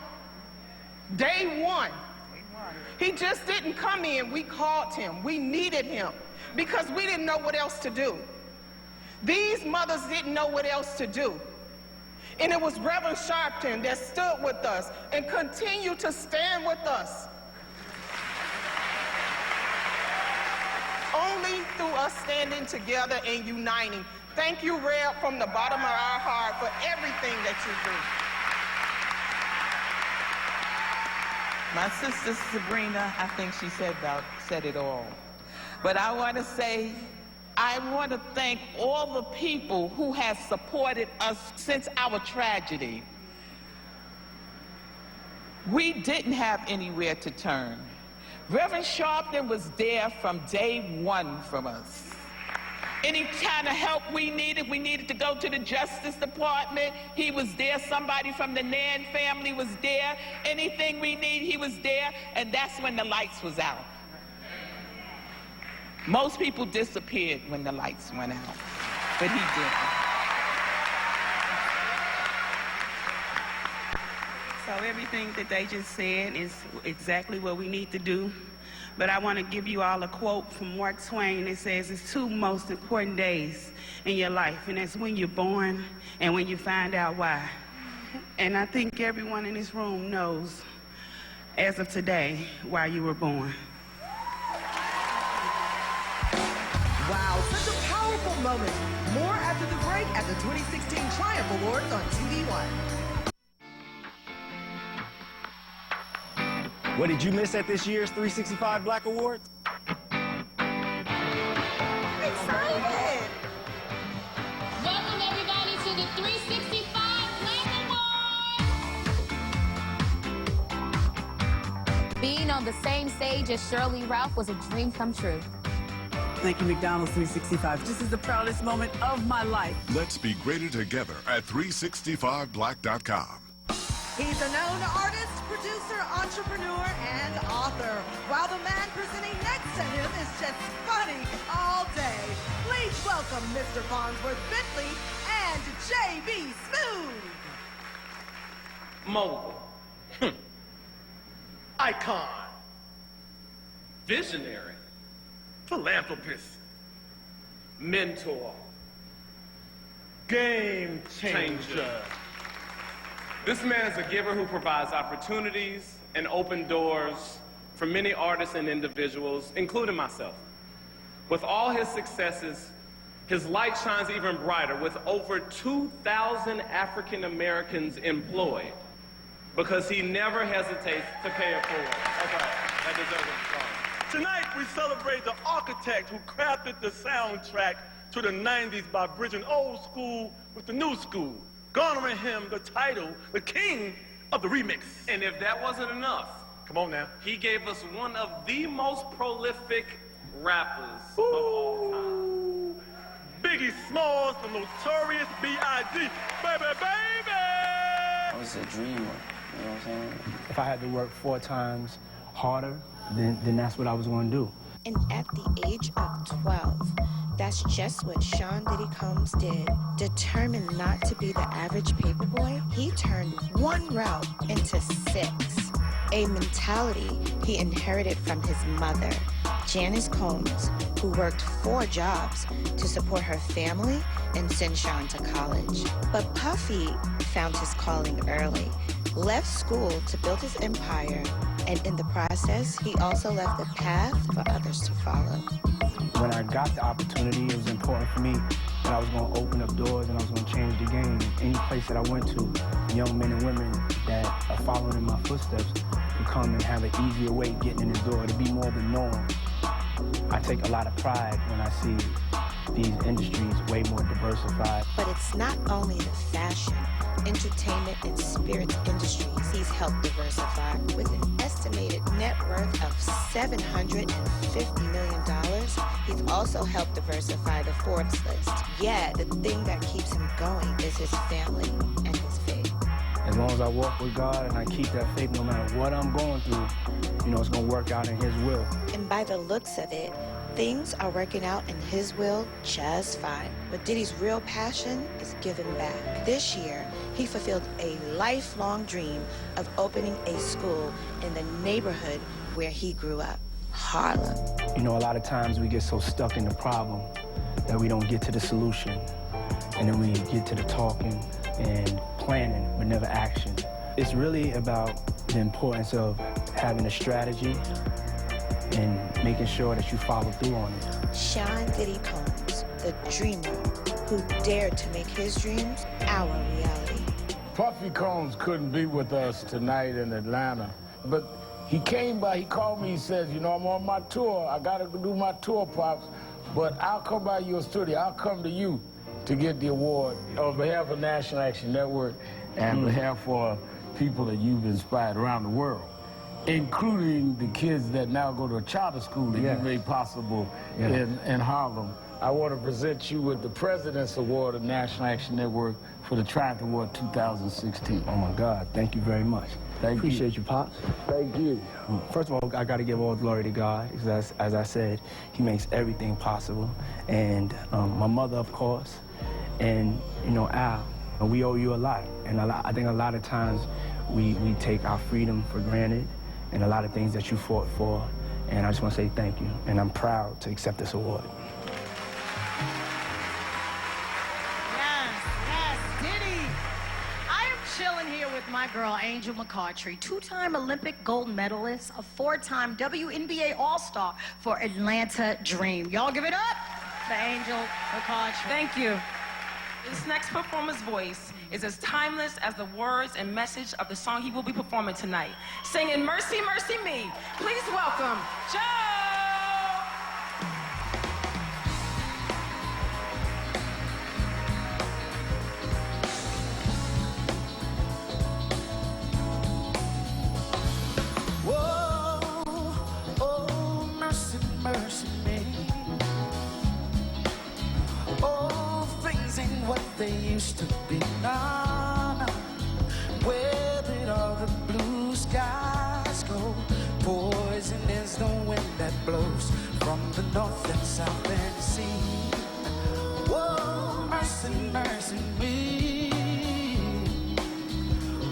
he just didn't come in. We called him. We needed him because we didn't know what else to do. These mothers didn't know what else to do. And it was Reverend Sharpton that stood with us and continued to stand with us. Only through us standing together and uniting. Thank you, Reb, from the bottom of our heart for everything that you do. My sister Sabrina, I think she said it all. But I want to say, I want to thank all the people who have supported us since our tragedy. We didn't have anywhere to turn. Reverend Sharpton was there from day one from us. Any kind of help we needed to go to the Justice Department, he was there. Somebody from the Nan family was there. Anything we need, he was there. And that's when the lights was out. Most people disappeared when the lights went out, but he didn't. So everything that they just said is exactly what we need to do. But I want to give you all a quote from Mark Twain. It says, it's two most important days in your life, and that's when you're born and when you find out why. And I think everyone in this room knows, as of today, why you were born. Wow, such a powerful moment. More after the break at the 2016 Triumph Awards on TV One. What did you miss at this year's 365 Black Awards? Excited! Welcome everybody to the 365 Black Awards. Being on the same stage as Shirley Ralph was a dream come true. Thank you, McDonald's 365. This is the proudest moment of my life. Let's be greater together at 365black.com. He's a known artist, producer, entrepreneur, and author, while the man presenting next to him is just funny all day. Please welcome Mr. Farnsworth Bentley and J.B. Smooth. Mogul. Icon. Visionary. Philanthropist. Mentor. Game changer. This man is a giver who provides opportunities and open doors for many artists and individuals, including myself. With all his successes, his light shines even brighter with over 2,000 African Americans employed because he never hesitates to pay it forward. That's right. That deserves a song. Tonight, we celebrate the architect who crafted the soundtrack to the 90s by bridging old school with the new school, garnering him the title, the king of the remix. And if that wasn't enough, come on now, he gave us one of the most prolific rappers of all time. Biggie Smalls, the notorious B.I.G. Baby, baby! I was a dreamer, you know what I'm saying? If I had to work 4 times harder, then that's what I was going to do. And at the age of 12, that's just what Sean Diddy Combs did. Determined not to be the average paper boy, he turned 1 route into 6. A mentality he inherited from his mother, Janice Combs, who worked 4 jobs to support her family and send Sean to college. But Puffy found his calling early, left school to build his empire, and in the process, he also left a path for others to follow. When I got the opportunity, it was important for me that I was going to open up doors and I was going to change the game. Any place that I went to, young men and women that are following in my footsteps could come and have an easier way getting in the door, to be more the norm. I take a lot of pride when I see these industries way more diversified. But it's not only the fashion, entertainment, and spirits industries he's helped diversify. With an estimated net worth of $750 million, he's also helped diversify the Forbes list. Yeah, the thing that keeps him going is his family and his faith. As long as I walk with God and I keep that faith, no matter what I'm going through, you know, it's going to work out in His will. And by the looks of it, things are working out in His will just fine. But Diddy's real passion is giving back. This year, he fulfilled a lifelong dream of opening a school in the neighborhood where he grew up, Harlem. You know, a lot of times we get so stuck in the problem that we don't get to the solution. And then we get to the talking and planning, but never action. It's really about the importance of having a strategy and making sure that you follow through on it. Sean Diddy Combs, the dreamer who dared to make his dreams our reality. Puffy Combs couldn't be with us tonight in Atlanta, but he came by, he called me, he says, you know, I'm on my tour, I gotta do my tour, Pops, but I'll come by your studio, I'll come to you to get the award on behalf of National Action Network and on behalf of people that you've inspired around the world, including the kids that now go to a charter school that you made possible in Harlem. I want to present you with the President's Award of National Action Network for the Triumph Award 2016. Oh my God, thank you very much. Appreciate you, Pops. Thank you. First of all, I got to give all glory to God, because as I said, He makes everything possible. And my mother, of course, and, you know, Al, we owe you a lot. And I think a lot of times we take our freedom for granted and a lot of things that you fought for. And I just want to say thank you. And I'm proud to accept this award. Yes, Diddy. I am chilling here with my girl, Angel McCoughtry, 2-time Olympic gold medalist, a 4-time WNBA All-Star for Atlanta Dream. Y'all give it up for Angel McCoughtry. Thank you. This next performer's voice is as timeless as the words and message of the song he will be performing tonight. Singing Mercy, Mercy Me. Please welcome Joe! Oh, mercy, mercy me. Oh, things ain't what they used to be. No, no. Where did all the blue skies go? Poison is the wind that blows from the north and south and sea. Oh, mercy, mercy me.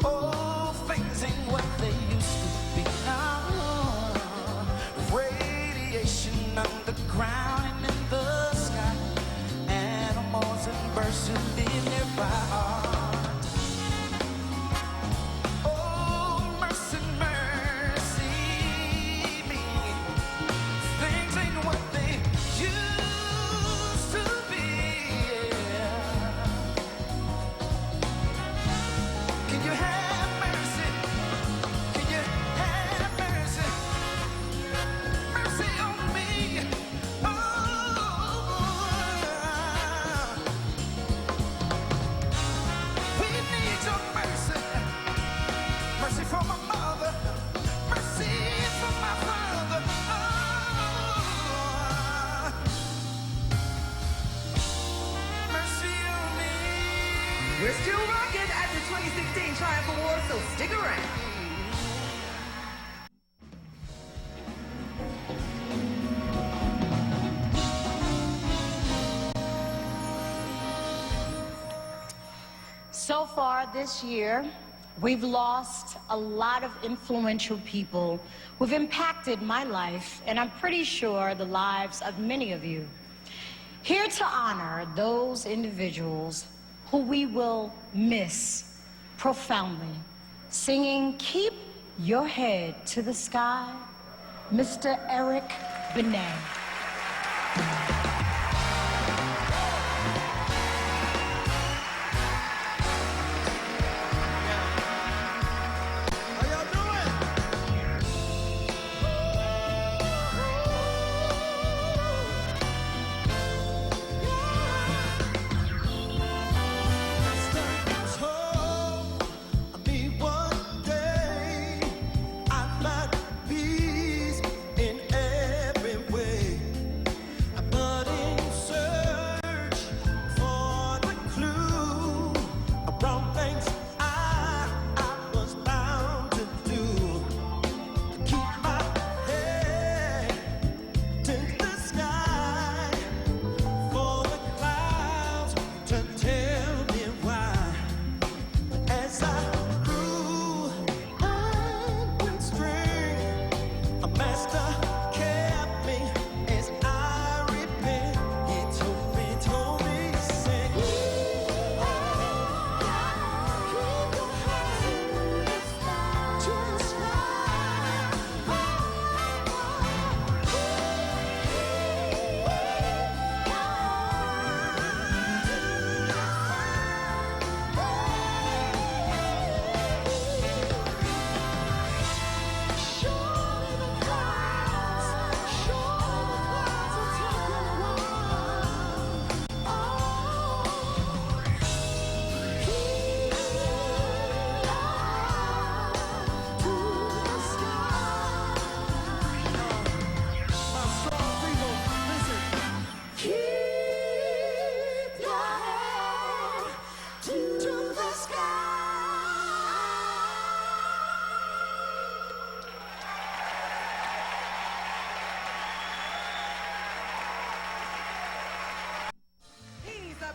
Oh, things ain't what they used to be. No. Radiation underground and in the sky. Animals and birds who live nearby are. Oh, mercy, mercy me. Things ain't what they used to be. Yeah. from my mother, mercy from my father. Oh. Mercy on me. We're still rocking at the 2016 Triumph Awards, so stick around. So far this year, we've lost a lot of influential people who've impacted my life, and I'm pretty sure the lives of many of you. Here to honor those individuals who we will miss profoundly, singing Keep Your Head to the Sky, Mr. Eric Benet.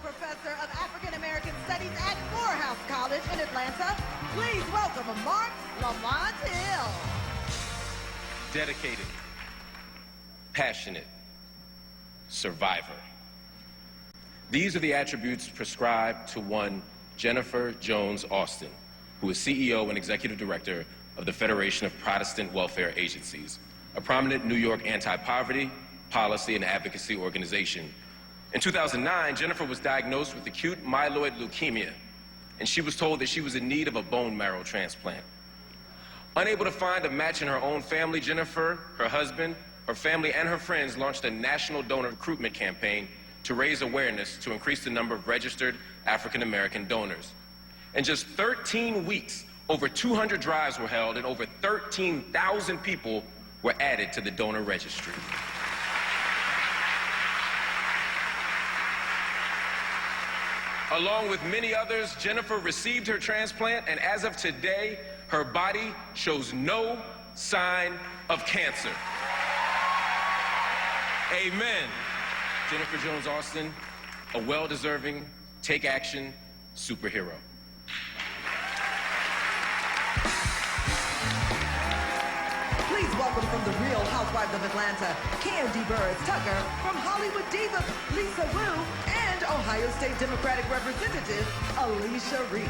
Professor of African American Studies at Morehouse College in Atlanta. Please welcome Mark Lamont Hill. Dedicated, passionate, survivor. These are the attributes prescribed to one Jennifer Jones Austin, who is CEO and Executive Director of the Federation of Protestant Welfare Agencies, a prominent New York anti-poverty, policy, and advocacy organization. In 2009, Jennifer was diagnosed with acute myeloid leukemia, and she was told that she was in need of a bone marrow transplant. Unable to find a match in her own family, Jennifer, her husband, her family, and her friends launched a national donor recruitment campaign to raise awareness to increase the number of registered African-American donors. In just 13 weeks, over 200 drives were held and over 13,000 people were added to the donor registry. Along with many others, Jennifer received her transplant, and as of today, her body shows no sign of cancer. Amen. Jennifer Jones Austin, a well-deserving, take action superhero. Please welcome from the Real Housewives of Atlanta, Candy Burris Tucker, from Hollywood diva Lisa Wu, and Ohio State Democratic Representative Alicia Reese.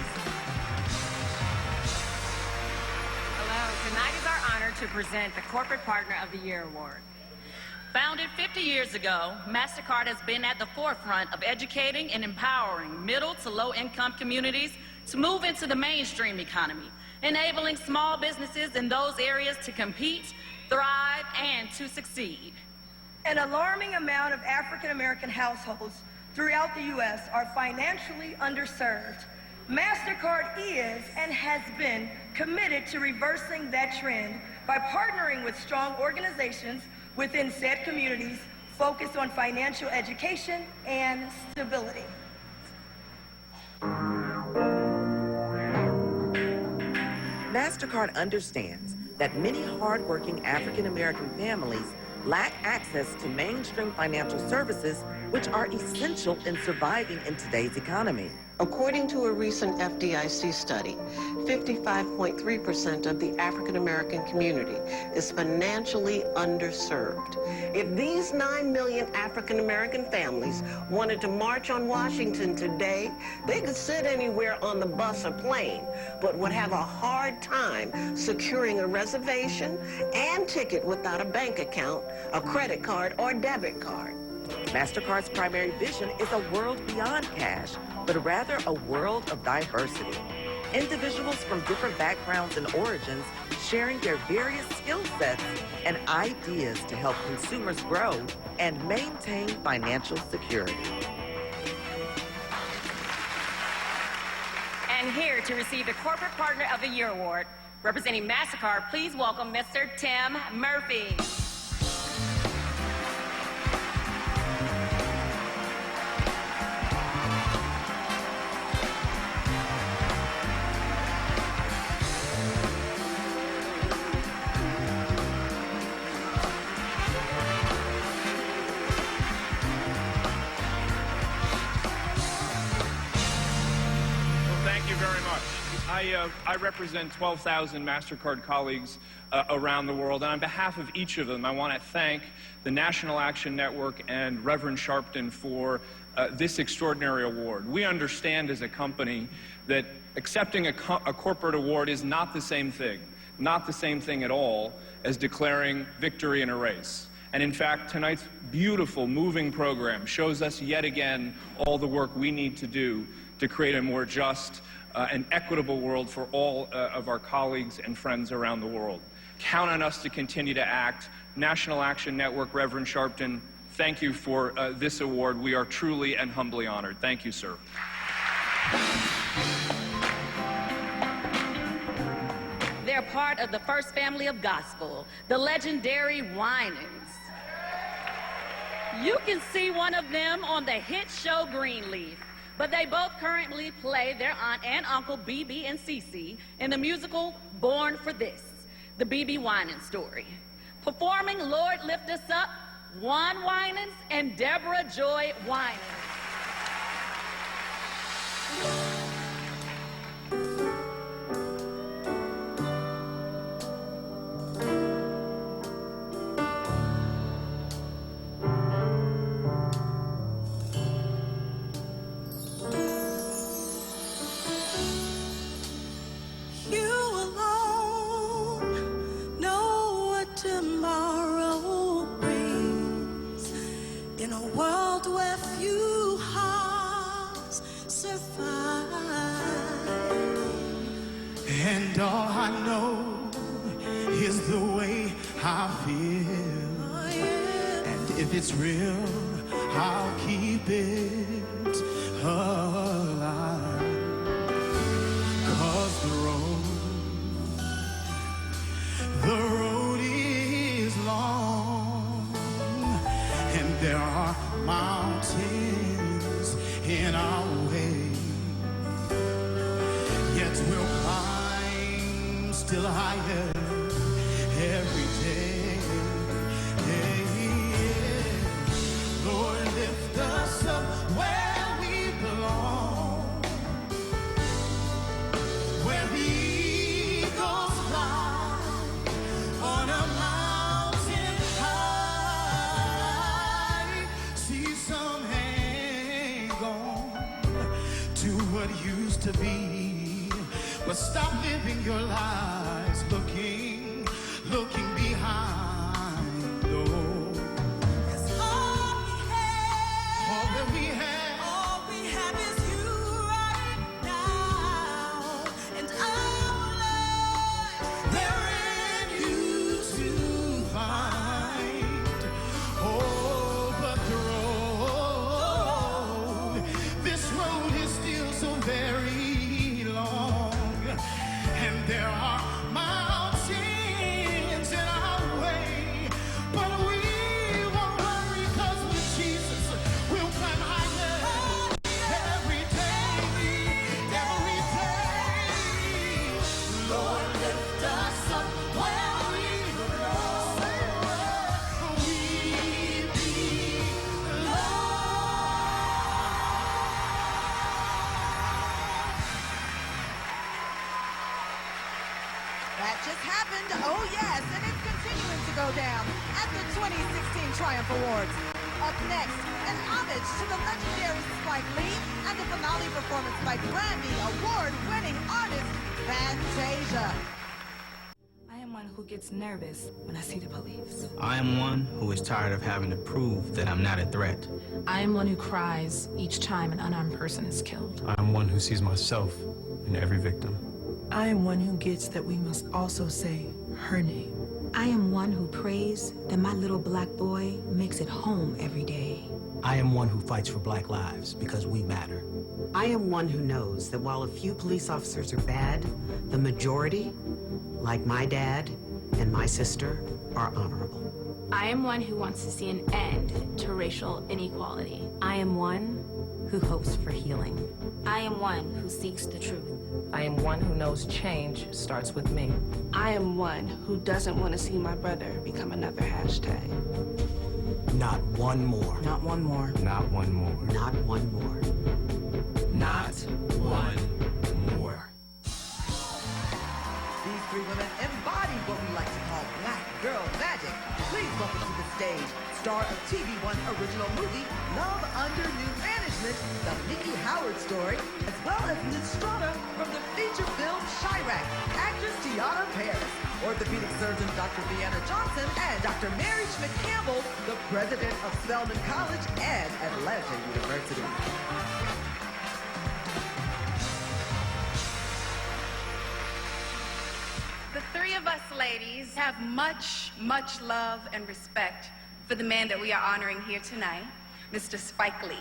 Hello, tonight is our honor to present the Corporate Partner of the Year Award. Founded 50 years ago, MasterCard has been at the forefront of educating and empowering middle to low-income communities to move into the mainstream economy, enabling small businesses in those areas to compete, thrive, and to succeed. An alarming amount of African American households throughout the U.S. are financially underserved. MasterCard is and has been committed to reversing that trend by partnering with strong organizations within said communities focused on financial education and stability. MasterCard understands that many hardworking African American families lack access to mainstream financial services, which are essential in surviving in today's economy. According to a recent FDIC study, 55.3% of the African American community is financially underserved. If these 9 million African American families wanted to march on Washington today, they could sit anywhere on the bus or plane, but would have a hard time securing a reservation and ticket without a bank account, a credit card, or debit card. MasterCard's primary vision is a world beyond cash, but rather a world of diversity. Individuals from different backgrounds and origins sharing their various skill sets and ideas to help consumers grow and maintain financial security. And here to receive the Corporate Partner of the Year Award, representing MasterCard, please welcome Mr. Tim Murphy. I represent 12,000 MasterCard colleagues around the world, and on behalf of each of them, I want to thank the National Action Network and Reverend Sharpton for this extraordinary award. We understand as a company that accepting a corporate award is not the same thing at all as declaring victory in a race. And in fact, tonight's beautiful, moving program shows us yet again all the work we need to do to create a more just and equitable world for all of our colleagues and friends around the world. Count on us to continue to act. National Action Network, Reverend Sharpton, thank you for this award. We are truly and humbly honored. Thank you, sir. They're part of the First Family of Gospel, the legendary Winans. You can see one of them on the hit show Greenleaf, but they both currently play their aunt and uncle, BB and Cece, in the musical Born for This, the BB Winans story. Performing Lord Lift Us Up, Juan Winans and Deborah Joy Winans. And all I know is the way I feel. And if it's real, I'll keep it alive. 'Cause the road is long, and there are mountains in our way. Yet we'll climb still higher every day. Lord, lift us up where we belong, where the eagles fly on a mountain high. See some hang on to what used to be, but stop living your lives looking behind. Oh, 'cause all that we have is you right now, and our lives they're in you to find. Oh, but the road, this road is still so very oh yes, and it's continuing to go down at the 2016 Triumph Awards. Up next, an homage to the legendary Spike Lee and the finale performance by Grammy Award-winning artist Fantasia. I am one who gets nervous when I see the police. I am one who is tired of having to prove that I'm not a threat. I am one who cries each time an unarmed person is killed. I am one who sees myself in every victim. I am one who gets that we must also say her name. I am one who prays that my little black boy makes it home every day. I am one who fights for black lives because we matter. I am one who knows that while a few police officers are bad, the majority, like my dad and my sister, are honorable. I am one who wants to see an end to racial inequality. I am one who hopes for healing. I am one who seeks the truth. I am one who knows change starts with me. I am one who doesn't want to see my brother become another hashtag. Not one more. Not one more. Not one more. Not one more. Not one more. These three women embody what we like to call black girl magic. Please welcome to the stage star of TV1 original movie Love Under New Management, The Mickey Howard Story, as well as Liz Strata from the feature film Chirac, actress Tiana Paris, orthopedic surgeon Dr. Vienna Johnson, and Dr. Mary Schmidt-Campbell, the president of Spelman College and Atlanta University. The three of us ladies have much, much love and respect for the man that we are honoring here tonight, Mr. Spike Lee.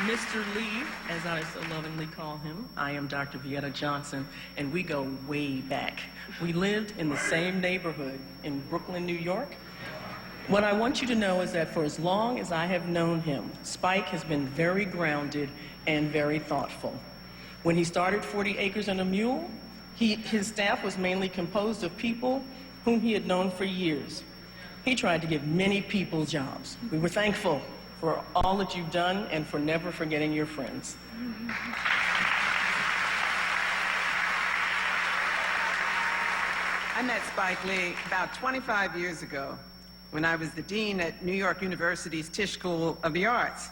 Mr. Lee, as I so lovingly call him, I am Dr. Vieta Johnson, and we go way back. We lived in the same neighborhood in Brooklyn, New York. What I want you to know is that for as long as I have known him, Spike has been very grounded and very thoughtful. When he started 40 Acres and a Mule, his staff was mainly composed of people whom he had known for years. He tried to give many people jobs. We were thankful for all that you've done and for never forgetting your friends. I met Spike Lee about 25 years ago when I was the dean at New York University's Tisch School of the Arts.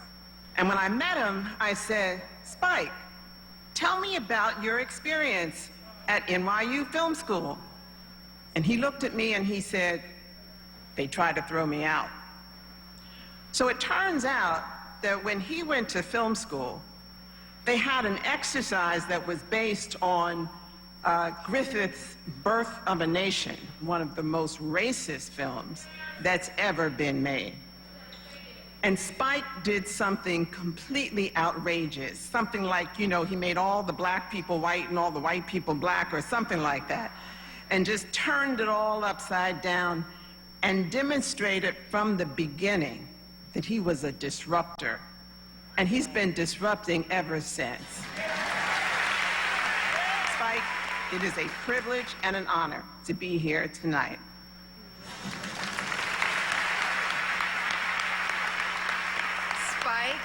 And when I met him, I said, Spike, tell me about your experience at NYU Film School. And he looked at me and he said, they tried to throw me out. So it turns out that when he went to film school, they had an exercise that was based on Griffith's Birth of a Nation, one of the most racist films that's ever been made. And Spike did something completely outrageous, something like, you know, he made all the black people white and all the white people black or something like that, and just turned it all upside down and demonstrated from the beginning that he was a disruptor. And he's been disrupting ever since. Spike, it is a privilege and an honor to be here tonight. Spike,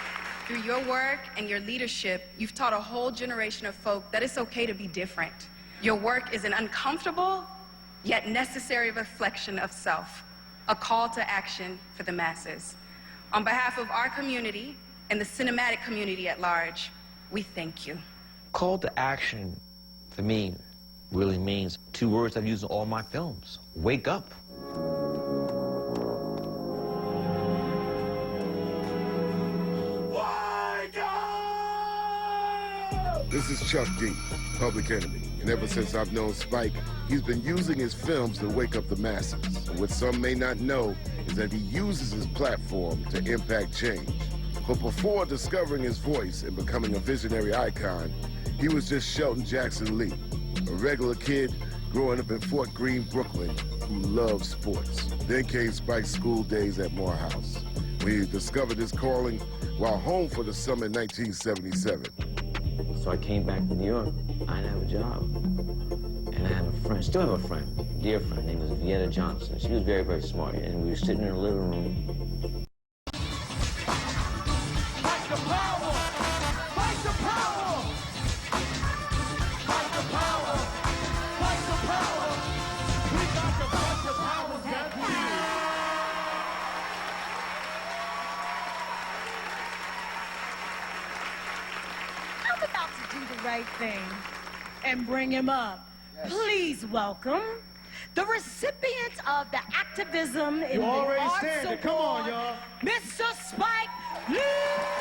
through your work and your leadership, you've taught a whole generation of folk that it's okay to be different. Your work is an uncomfortable, yet necessary reflection of self, a call to action for the masses. On behalf of our community and the cinematic community at large, we thank you. Call to action, for me, really means two words I've used in all my films. Wake up. This is Chuck D, Public Enemy, and ever since I've known Spike, he's been using his films to wake up the masses. And what some may not know is that he uses his platform to impact change. But before discovering his voice and becoming a visionary icon, he was just Shelton Jackson Lee, a regular kid growing up in Fort Greene, Brooklyn, who loved sports. Then came Spike's school days at Morehouse, when he discovered his calling while home for the summer in 1977. So I came back to New York. I didn't have a job. And I had a friend, still have a friend, dear friend, named was Vieta Johnson. She was very, very smart. And we were sitting in the living room. Fight the power! Fight the power! Fight do the right thing and bring him up. Yes. Please welcome the recipient of the Activism in You the already Arts standing. Award, Come on, y'all. Mr. Spike Lee.